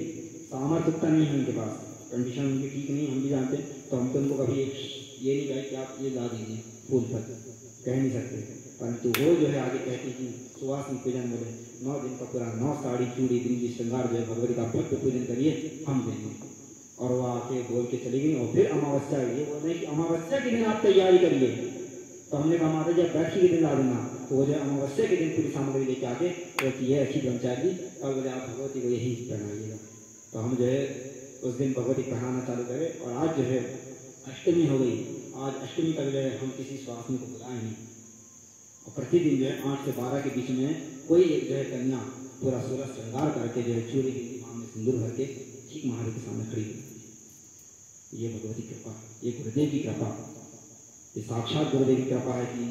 सामर्थ्यता नहीं है उनके पास, कंडीशन उनकी ठीक नहीं, हम भी जानते हैं, तो हम तो उनको कभी ये नहीं कहे कि आप ये ला दीजिए फूल पर, कह नहीं सकते, परंतु वो जो है आगे कहती कि सुवासिनी पूजन बोले 9 दिन का पूरा 9 साड़ी चूड़ी बिंदी श्रृंगार जो है भगवती का भक्त पूजन करिए, हम देंगे। और वो आके बोल के चली गई। और फिर अमावस्या ये बोल रहे कि अमावस्या के दिन आप तैयारी करिए, तो हमने कहा माता जी आप बैठी के दिन ला देना, तो वो जो अमावस्या के दिन पूरी सामग्री लेके आके तो ये अच्छी ब्रह्मचारी और बोले आप भगवती को यही पहनाइएगा। तो हम जो है उस दिन भगवती पहनाना चालू करे, और आज जो है अष्टमी हो गई, आज अष्टमी तक जो है हम किसी स्वास्थ्य को बुलाए नहीं, और प्रतिदिन जो है 8 से 12 के बीच में कोई एक जो है कन्या पूरा 16 श्रृंगार करके जो है चूड़ी की मांग में सिंदूर भर के ठीक महादेव के सामने खड़ी हुई। ये भगवती कृपा, ये गुरुदेव की कृपा, ये साक्षात गुरुदेव की कृपा है कि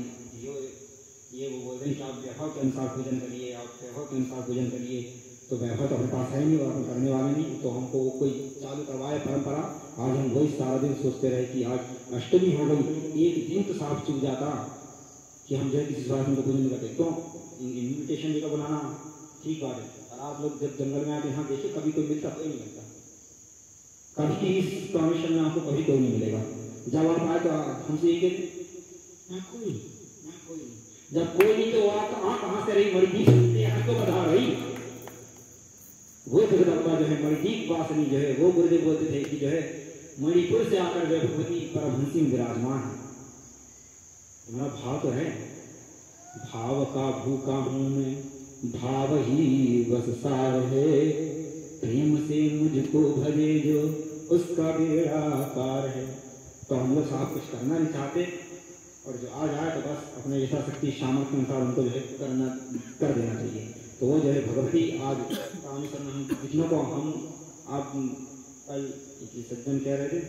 ये वो बोल रहे हैं कि आप वैभव के अनुसार पूजन करिए, आप वैभव के अनुसार पूजन करिए, तो वैभव तो अपने पास है नहीं और हम करने वाले नहीं, तो हमको वो कोई चालू करवाए परंपरा। आज हम वही सारा दिन सोचते रहे कि आज अष्टमी हो गई, एक दिन तो साफ चुक जाता कि हम जो है किसी स्वास्थ्य को पूजन नहीं करते, क्यों इन्विटेशन जगह बनाना ठीक बात है, और आप लोग जब जंगल में आते यहाँ देखिए कभी कोई मिलता, कोई नहीं मिलता, कभी इस कमीशन में आपको कभी कोई नहीं मिलेगा। जब आप आए तो हमसे यही कहते कोई नहीं, जब कोई नहीं तो आप कहाँ से रही मणिदीप यहाँ तो बता रही, वो जगदम्बा जो है मणिदीप वासनी जो है वो गुरुदेव बोलते थे कि जो है मणिपुर से आकर वे भगवती परमहंसी में विराजमान है। तुम्हारा भाव तो है, भाव का भूखा हूं मैं, भाव ही बस सार है, प्रेम से मुझको भजे जो उसका बेड़ा पार है। तो हम लोग साहब कुछ करना नहीं चाहते, और जो आ जाए तो बस अपने यथाशक्ति सामर्थ्य अनुसार उनको जो है कर देना चाहिए। तो वो जो है भगवती आज कामेश्वर में हम जितनों को हम आप कल सज्जन कह रहे थे,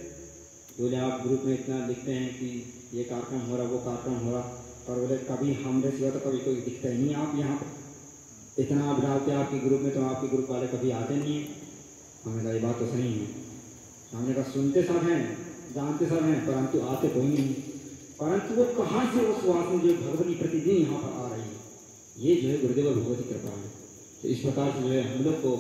बोले आप ग्रुप में इतना लिखते हैं कि ये कार्यक्रम हो रहा वो कार्यक्रम हो रहा, पर बोले कभी हमने सिवा तो कभी कोई दिखता ही नहीं आप यहाँ पर, इतना आप डालते आपके ग्रुप में तो आपके ग्रुप वाले कभी आते नहीं हैं। हमें कहा ये बात तो सही है, हमने कहा सुनते सब हैं जानते सब हैं परंतु आते कोई नहीं, परंतु वो कहाँ से उस वासना जो भगवती प्रतिदिन यहाँ पर आ रही है, ये जो है गुरुदेव और भगवती कृपा है। तो इस प्रकार से जो है हम लोग को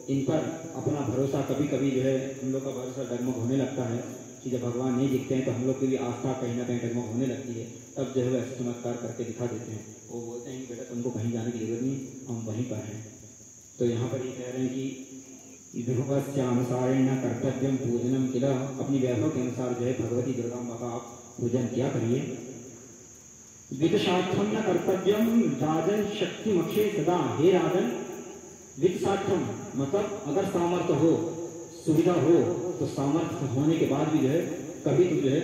इन पर अपना भरोसा, कभी कभी जो है हम लोग का भरोसा डगमग होने लगता है कि जब भगवान नहीं दिखते हैं तो हम लोग की भी आस्था कहीं ना कहीं डगमग होने लगती है, तब जो है ऐसे चमत्कार करके दिखा देते हैं। वो बोलते हैं कि बेटा तुमको कहीं जाने की जरूरत नहीं, हम वहीं पर हैं। तो यहाँ पर ये कह रहे हैं कि विभवस्यानुसारेण कर्तव्यम पूजनम किला, अपनी वैभव के अनुसार जो है भगवती दुर्गाम्बा का आप पूजन किया करिए। वित्तसार्थम न कर्तव्यम राजन शक्ति मक्षे सदा, हे राजन वित्तसार्थम मतलब अगर सामर्थ्य हो सुविधा हो तो सामर्थ्य होने के बाद भी जो है कभी तुम जो है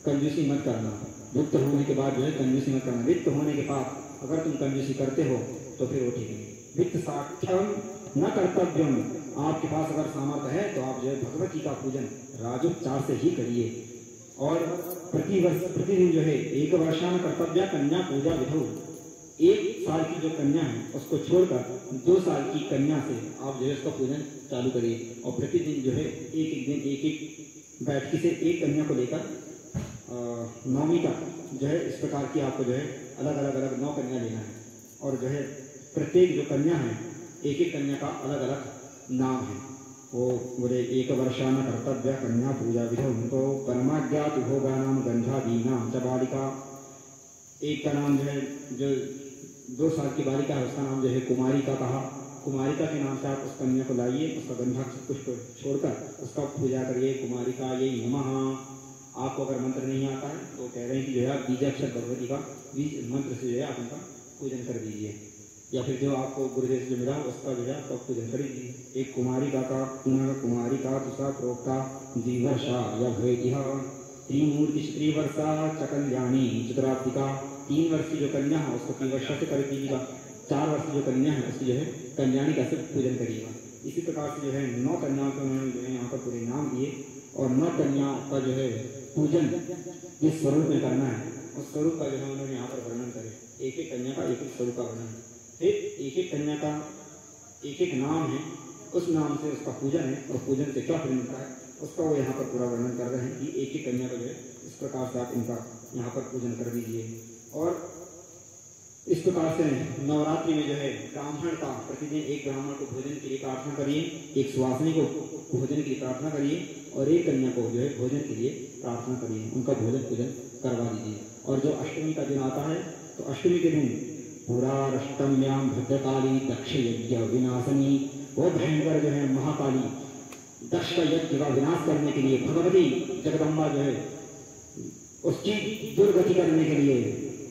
कंजूसी मत करना, वित्त होने के बाद जो है कंजूसी मत करना, वित्त होने के बाद अगर तुम कंजूसी करते हो तो फिर वो ठीक है। वित्तसार्थम न कर्तव्यम, आपके पास अगर सामर्थ्य है तो आप जो है भगवती का पूजन राजोपचार से ही करिए। और प्रतिदिन जो है 1 वर्षान कर्तव्य कन्या पूजा विधो, 1 साल की जो कन्या है उसको छोड़कर 2 साल की कन्या से आप जो है उसका पूजन चालू करिए। और प्रतिदिन जो है एक दिन एक बैठकी से एक कन्या को लेकर 9वीं तक जो है इस प्रकार की आपको जो है अलग 9 कन्या लेना है। और जो है प्रत्येक जो कन्या है एक कन्या का अलग अलग नाम है। वो बोले 1 वर्षान कर्तव्य कन्या पूजा विधो, उनको परमाज्ञात भोगानाम गंधादीनाम च बालिका, एक का नाम जो है जो 2 साल की बालिका है उसका नाम जो है कुमारिका कहा। कुमारिका के नाम से आप उस कन्या को लाइए, उसका गंधा पुष्प छोड़कर उसका पूजा करिए। कुमारिका ये नमः। आपको अगर मंत्र नहीं आता है तो कह रहे हैं कि जो है आप बीजाक्षर भगवती का बीज मंत्र से जो है आप उनका पूजन कर दीजिए, या फिर जो आपको गुरुदेव से जो मिला उसका जो है आपका पूजन कर दीजिए। एक कुमारिका का पुनः कुमारिका दूसरा प्रोक्ता द्विवर्षा या भवेतिहा, 3 मूर्ति त्रिवर्षा च कल्याणी चतुरात्मिका, 3 वर्ष की जो कन्या है उसको 3 वर्षा से कर दीजिएगा, 4 वर्ष की जो कन्या है उसकी जो है कल्याणी का से पूजन करिएगा। इसी प्रकार से जो है 9 कन्याओं को उन्होंने जो है यहाँ पर पूरे नाम दिए, और 9 कन्याओं का जो है पूजन जिस स्वरूप में करना है उस स्वरूप का जो है उन्होंने यहाँ पर वर्णन करे। एक एक कन्या का एक एक स्वरूप का वर्णन, फिर एक एक कन्या का एक एक नाम है, उस नाम से उसका पूजन है और पूजन से क्या फल मिलता है उसका वो यहाँ पर पूरा वर्णन कर रहे हैं कि एक एक कन्या का जो है इस प्रकार से आप इनका यहाँ पर पूजन कर दीजिए। और इस प्रकार से नवरात्रि में जो है ब्राह्मण का प्रतिदिन एक ब्राह्मण को भोजन के लिए प्रार्थना करिए, एक सुवासिनी को भोजन के लिए प्रार्थना करिए और एक कन्या को जो है भोजन के लिए प्रार्थना करिए, उनका भोजन पूजन करवा दीजिए। और जो अष्टमी का दिन आता है तो अष्टमी के दिन पुराष्टम्याम भद्रकाली दक्ष यज्ञ विनाशनी, वो भयंकर जो है महाकाली दक्ष का यज्ञ का विनाश करने के लिए भगवती जगदम्बा जो है उसकी दुर्गति करने के लिए,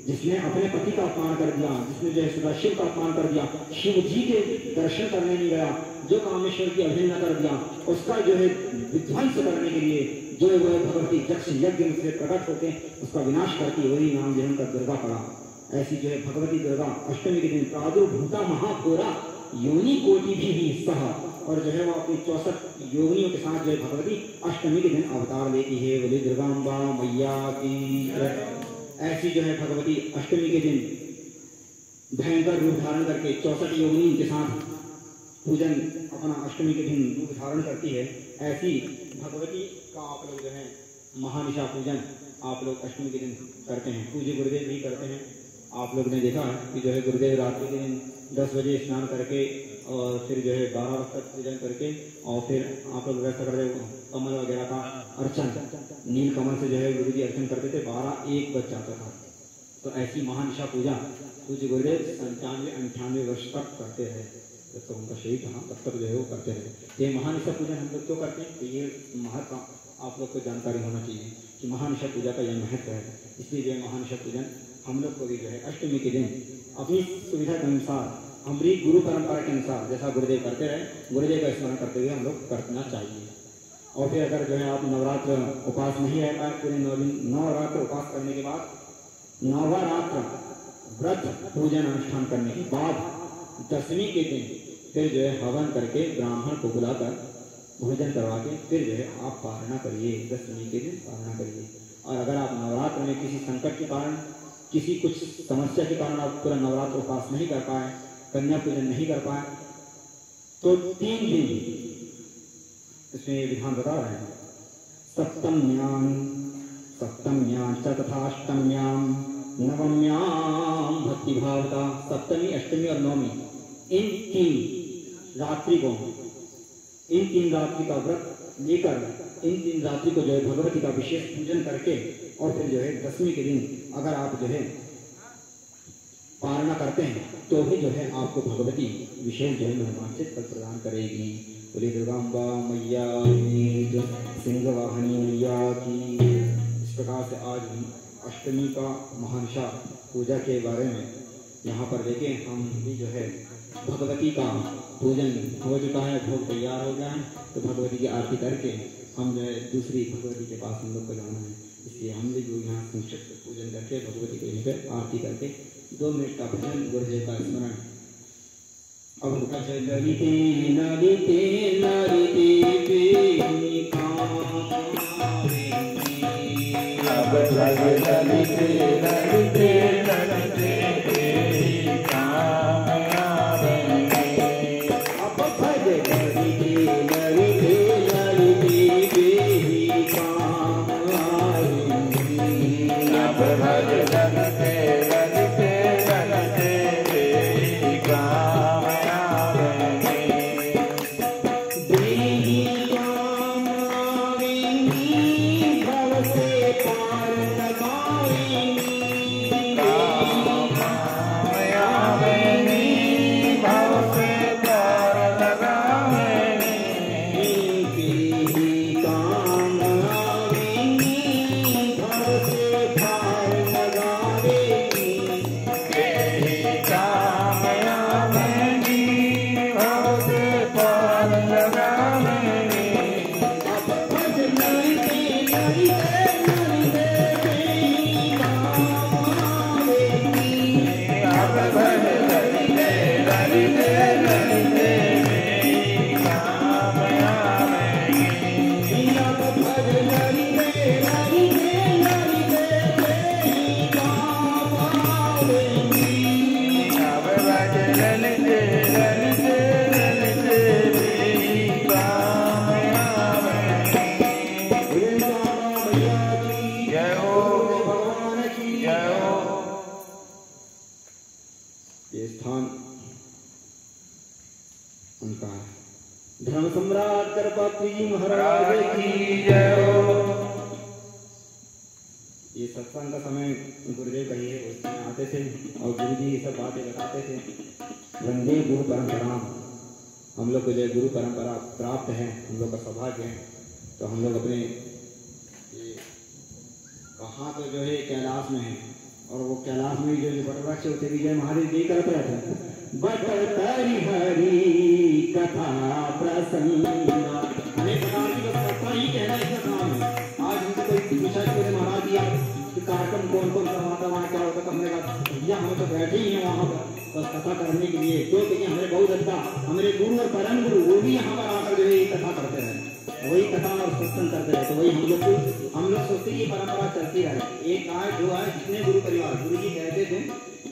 जिसने अपने पति का अपमान कर दिया, जिसने जो है सदा शिव का अपमान कर दिया, शिव जी के दर्शन करने नहीं गया, जो कामेश्वर की अवहेलना कर दिया, उसका जो है विध्वंस करने के लिए जो है वो भगवती दक्ष यज्ञ से प्रकट होते उसका विनाश करती, वही नाम जो है उनका दुर्गा पड़ा। ऐसी जो है भगवती दुर्गा अष्टमी के दिन प्रादुर्भूता महाघोरा योनि कोटि भी सह, और जो है वो अपनी 64 योनियों के साथ जो है भगवती अष्टमी के दिन अवतार लेती है। बोली दुर्गाम्बा मैया की। ऐसी जो है भगवती अष्टमी के दिन भयंकर रूप धारण करके 64 योनि के साथ पूजन अपना अष्टमी के दिन रूप धारण करती है। ऐसी भगवती का आप लोग जो है महानिशा पूजन आप लोग अष्टमी के दिन करते हैं। पूज्य गुरुदेव भी करते हैं। आप लोग ने देखा कि जो है गुरुदेव रात्रि के दिन 10 बजे स्नान करके और फिर जो है 12 बजे तक पूजन करके और फिर आप लोग व्यवस्था कर रहे हो कमल वगैरह का अर्चन, नील कमल से जो है गुरु जी अर्चन करते थे, 12-1 बज जाता था। तो ऐसी महानिशा पूजा पूज्य गुरुदेव 97-98 वर्ष तक करते रहे, जब तक उनका शरीर कहाँ तब तक जो है वो करते रहे। ये महानिशा पूजन हम लोग क्यों करते हैं? तो ये महत्व आप लोग को जानकारी होना चाहिए कि महानिशा पूजा का यह महत्व है। इसलिए जो है महानिशा पूजन हम लोग को भी जो है अष्टमी के दिन अपनी सुविधा के अनुसार, हमारी गुरु परंपरा के अनुसार जैसा गुरुदेव करते रहे, गुरुदेव का स्मरण करते हुए हम लोग करना चाहिए। और फिर अगर जो है आप नवरात्र उपास नहीं रह पाए, पूरे 9 दिन नवरात्र उपास करने के बाद, नवरात्र व्रत पूजन अनुष्ठान करने के बाद 10वीं के दिन फिर जो है हवन करके ब्राह्मण को बुलाकर भोजन करवा के फिर जो है आप पारणा करिए, 10वीं के दिन पारणा करिए। और अगर आप नवरात्र में किसी संकट के कारण, किसी कुछ समस्या के कारण आप पूरा नवरात्र उपास नहीं कर पाए, कन्या पूजन नहीं कर पाए, तो 3 दिन इसमें विधान बता रहे हैं। सप्तम्यां च तथा अष्टम्यां नवम्यां भक्ति भावता। सप्तमी, अष्टमी और नवमी, इन 3 रात्रि का व्रत लेकर इन 3 रात्रि को जो है भगवती का विशेष पूजन करके और फिर जो है 10वीं के दिन अगर आप जो है पारणा करते हैं तो भी जो है आपको भगवती विशेष जो है महिमान्वित फल प्रदान करेगी। बोले दुर्गाम्बा मैया की, सिंह वाहनी मैया की। इस प्रकार से आज हम अष्टमी का महानिशा पूजा के बारे में यहाँ पर देखें। हम भी जो है भगवती का पूजन हो चुका है, भोग तैयार हो गया है, तो भगवती की आरती करके हम जो है दूसरी भगवती के पास हम लोग को जाना है। इसलिए हम भी जो यहाँ संक्षिप्त पूजन करके भगवती को यहीं पर आरती करके 2 मिनट का भजन गुरुदेव का स्मरण। अब ललिते ललिते ललिते अब ललिते ललिते ललिते ये स्थान उनका धर्म सम्राट करपात्री जी महाराज की जय हो। ये सत्संग का समय गुरुदेव का ये उसमें आते थे और गुरु जी ये सब बातें बताते थे। वंदे गुरु परंपरा, हम लोग को जो गुरु परंपरा प्राप्त है, हम लोग का सौभाग्य है। तो हम लोग अपने कहाँ तो जो है कैलाश में है, और वो कैलाश में जो वटवृक्ष होते विजय महादेव जी करते रहते हैं। बटतरि हरि कथा प्रसंग, अनेक प्रकार की कथा ही कहना इसका काम है। आज हमसे कोई पूछा कि महाराज जी आप कार्यक्रम कौन कौन करवाता, वहाँ क्या होता, हमने कहा भैया हम तो बैठे ही हैं वहाँ पर बस कथा करने के लिए। क्यों? क्योंकि हमारे बहुत अच्छा हमारे गुरु और परम गुरु वो भी यहाँ पर आकर जो है कथा करते रहे, वही कथा और सत्संग करते रहे। तो वही हम लोग सोचते ये परंपरा चलती रहे। एक आए दो आए जितने गुरु परिवार, गुरु जी कहते थे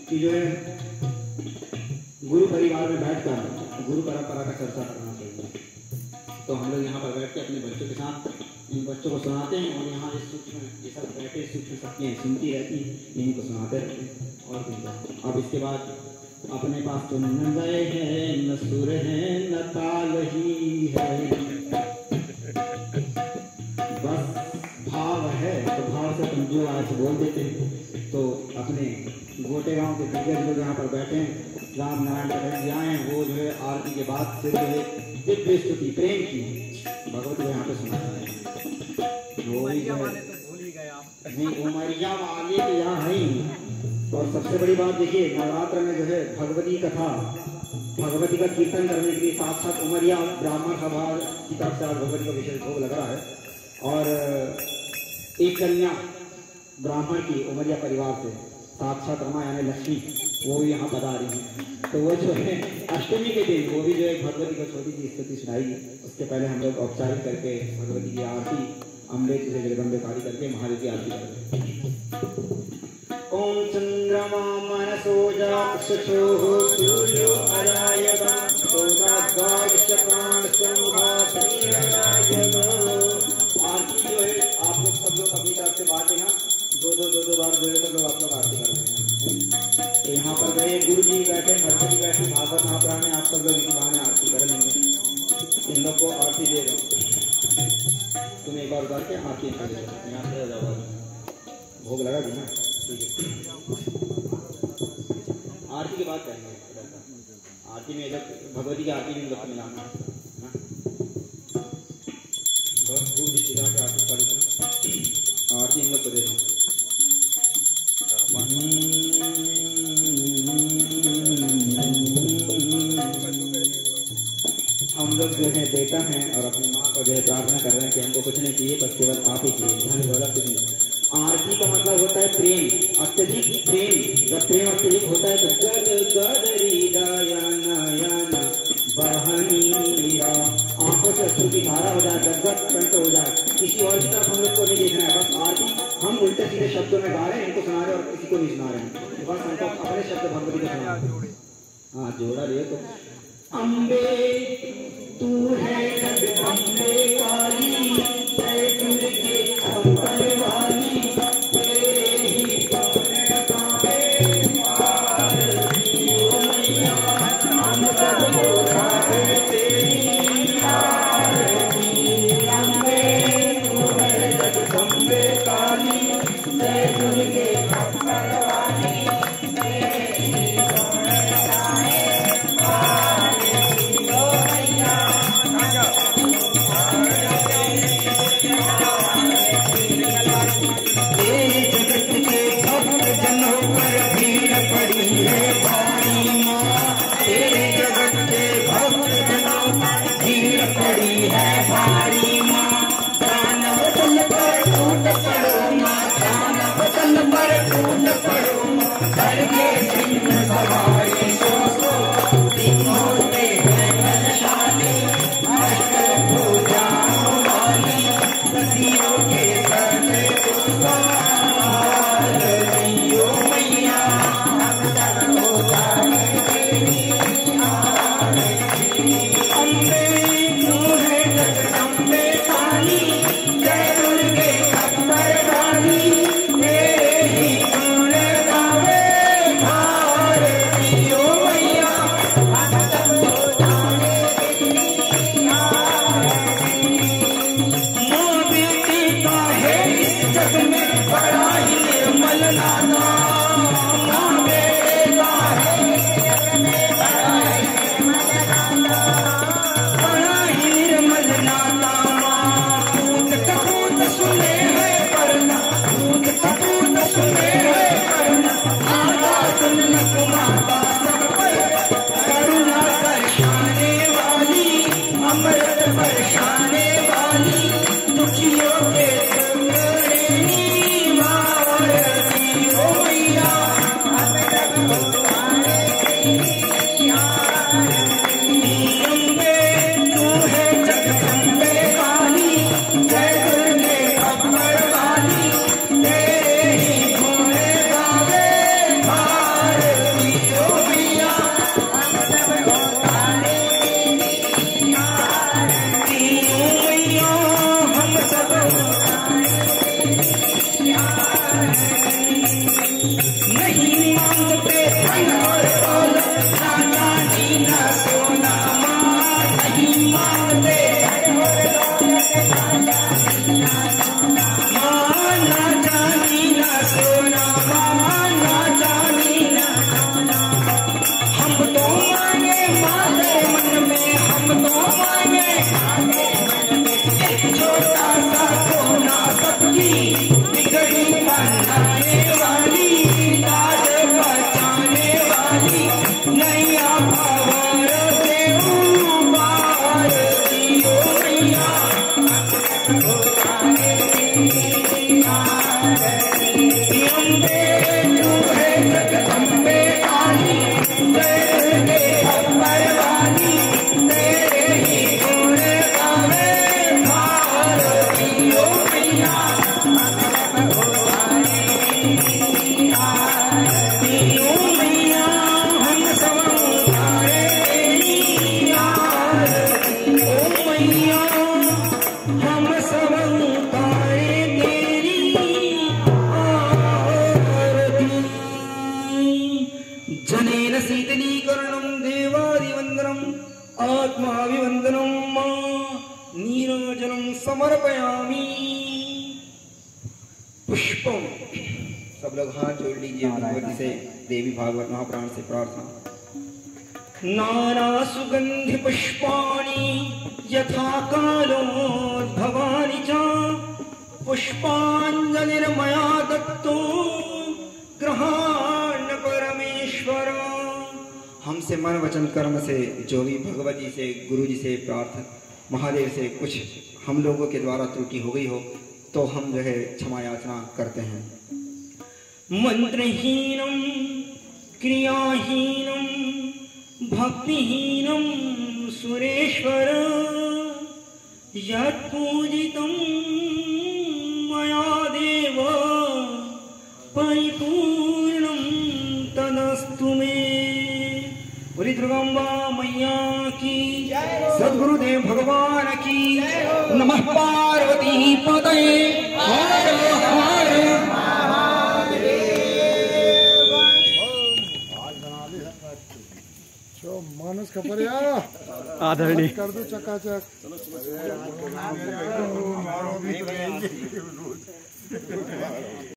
कि जो है गुरु परिवार में बैठकर गुरु परंपरा का चर्चा करना चाहिए। तो हम लोग यहाँ पर बैठ के अपने बच्चों के साथ इन बच्चों को सुनाते हैं, और यहाँ इस सूक्ष्म ये सब बैठे सूक्ष्म शक्तियाँ सुनती रहती हैं, इनको सुनाते रहते हैं। और कुछ अब इसके बाद अपने पास तो न गए हैं, न सुर है, न ताल ही है, बस भाव है। तो भाव से तुम जो आज बोल देते हैं। तो अपने गोटे गांव के दिग्गज लोग यहाँ पर बैठे हैं, राम नारायण पटेल जी आए हैं। वो जो है आरती के बाद से जो है दिव्य स्तुति प्रेम की भगवत को यहाँ पे सुनाया है। उमरिया वाले तो यहाँ है ही। और सबसे बड़ी बात देखिए, नवरात्र में जो है भगवती कथा भगवती का कीर्तन करने के लिए साथ साथ उमरिया ब्राह्मण सभा की तरफ से आज भगवती का विशेष भोग लग रहा है। और एक कन्या ब्राह्मण की उमरिया परिवार से साक्षात रमा यानी लक्ष्मी वो भी यहाँ पधा रही है। तो वो जो है अष्टमी के दिन वो भी जो है भगवती को छोटी सी स्तुति सुनाएगी। उसके पहले हम लोग औपचारिक करके भगवती की आरती अम्बे से जगदम्बेकारी करके महादेव की आरती करते हैं। ओम चंद्रमा मनसो जाक्षुः सूर्यो अरायता सोदाद्वादश प्राण संभा श्रीरायव। आरती जो है आप लोग सब लोग अपनी तरफ से बातें ना दो बार जो है सब लोग आप लोग आरती कर रहे हैं। तो यहाँ पर गए गुरु जी बैठे, नरसिंह जी बैठे, भागवत महापुराण में आप सब लोग इसी बहाने आरती कर लेंगे। इन लोग को आरती दे दो, तुम एक बार उतार के आरती कर दो। यहाँ से जाओ, भोग लगा दी ना, ठीक है। आरती के बाद करेंगे। आरती में जब भगवती की आरती में लोग मिलाना बहुत भूख जी चिरा के आरती चालू करें। आरती इन लोग को दे दो। हम लोग जो है बेटा हैं और अपनी माँ को जो है प्रार्थना कर रहे हैं कि हमको कुछ नहीं चाहिए, बस केवल आप ही चाहिए, धन दौलत कुछ नहीं। आरती का मतलब होता है प्रेम, अत्यधिक प्रेम। जब प्रेम अत्यधिक होता है तो गद गदरी दयाना बहनीरा, आंखों से अश्रु की धारा हो जाए, गदगद कंठ हो जाए। किसी और की तरफ हम लोग को नहीं देखना है, बस आरती हम उल्टे सीधे शब्दों में गा रहे हैं, इनको सुना रहे हैं और किसी को नहीं सुना रहे हैं। बस हमको अपने शब्द भगवती को सुना। हाँ जोड़ा रही तो अम्बे तू है जगदम्बे काली, जय दुर्गे अम्बे वाली, तेरे ही गाने गाए आरती ओ मैया, हम सब गाए तेरी आरती। अम्बे तू है जगदम्बे काली, जय दुर्गे अम्बे वाली, तेरे ही गाने गाए आरती ओ मैया। जनेन शीतलीकरणं देवादिवन्दनम् आत्माभिवन्दनं नीराजनं समर्पयामि। पुष्पम सब लोग हाथ जोड़ लीजिए भगवती से, देवी भागवत महापुराण से प्रार्थना। नाना सुगंधि पुष्पाणि यथा कालोद्भवानि च पुष्पाञ्जलिर्मया दत्तो ग्रहाण परमेश्वर। हमसे मन वचन कर्म से जो भी भगवती से, गुरु जी से, प्रार्थना महादेव से कुछ हम लोगों के द्वारा त्रुटि हो गई हो तो हम जो है क्षमा याचना करते हैं। मंत्रहीनम क्रियाहीनम भक्तिहीनम सुरेश्वर यत्पूजितं मया देव परिपूर्णं तदस्तु मे। बोली दुर्गांबा मैया की, सद्गुरुदेव भगवान की, नमः पार्वती पतये हर हर
मानस खबर आदरणीय कर दो चकाचक।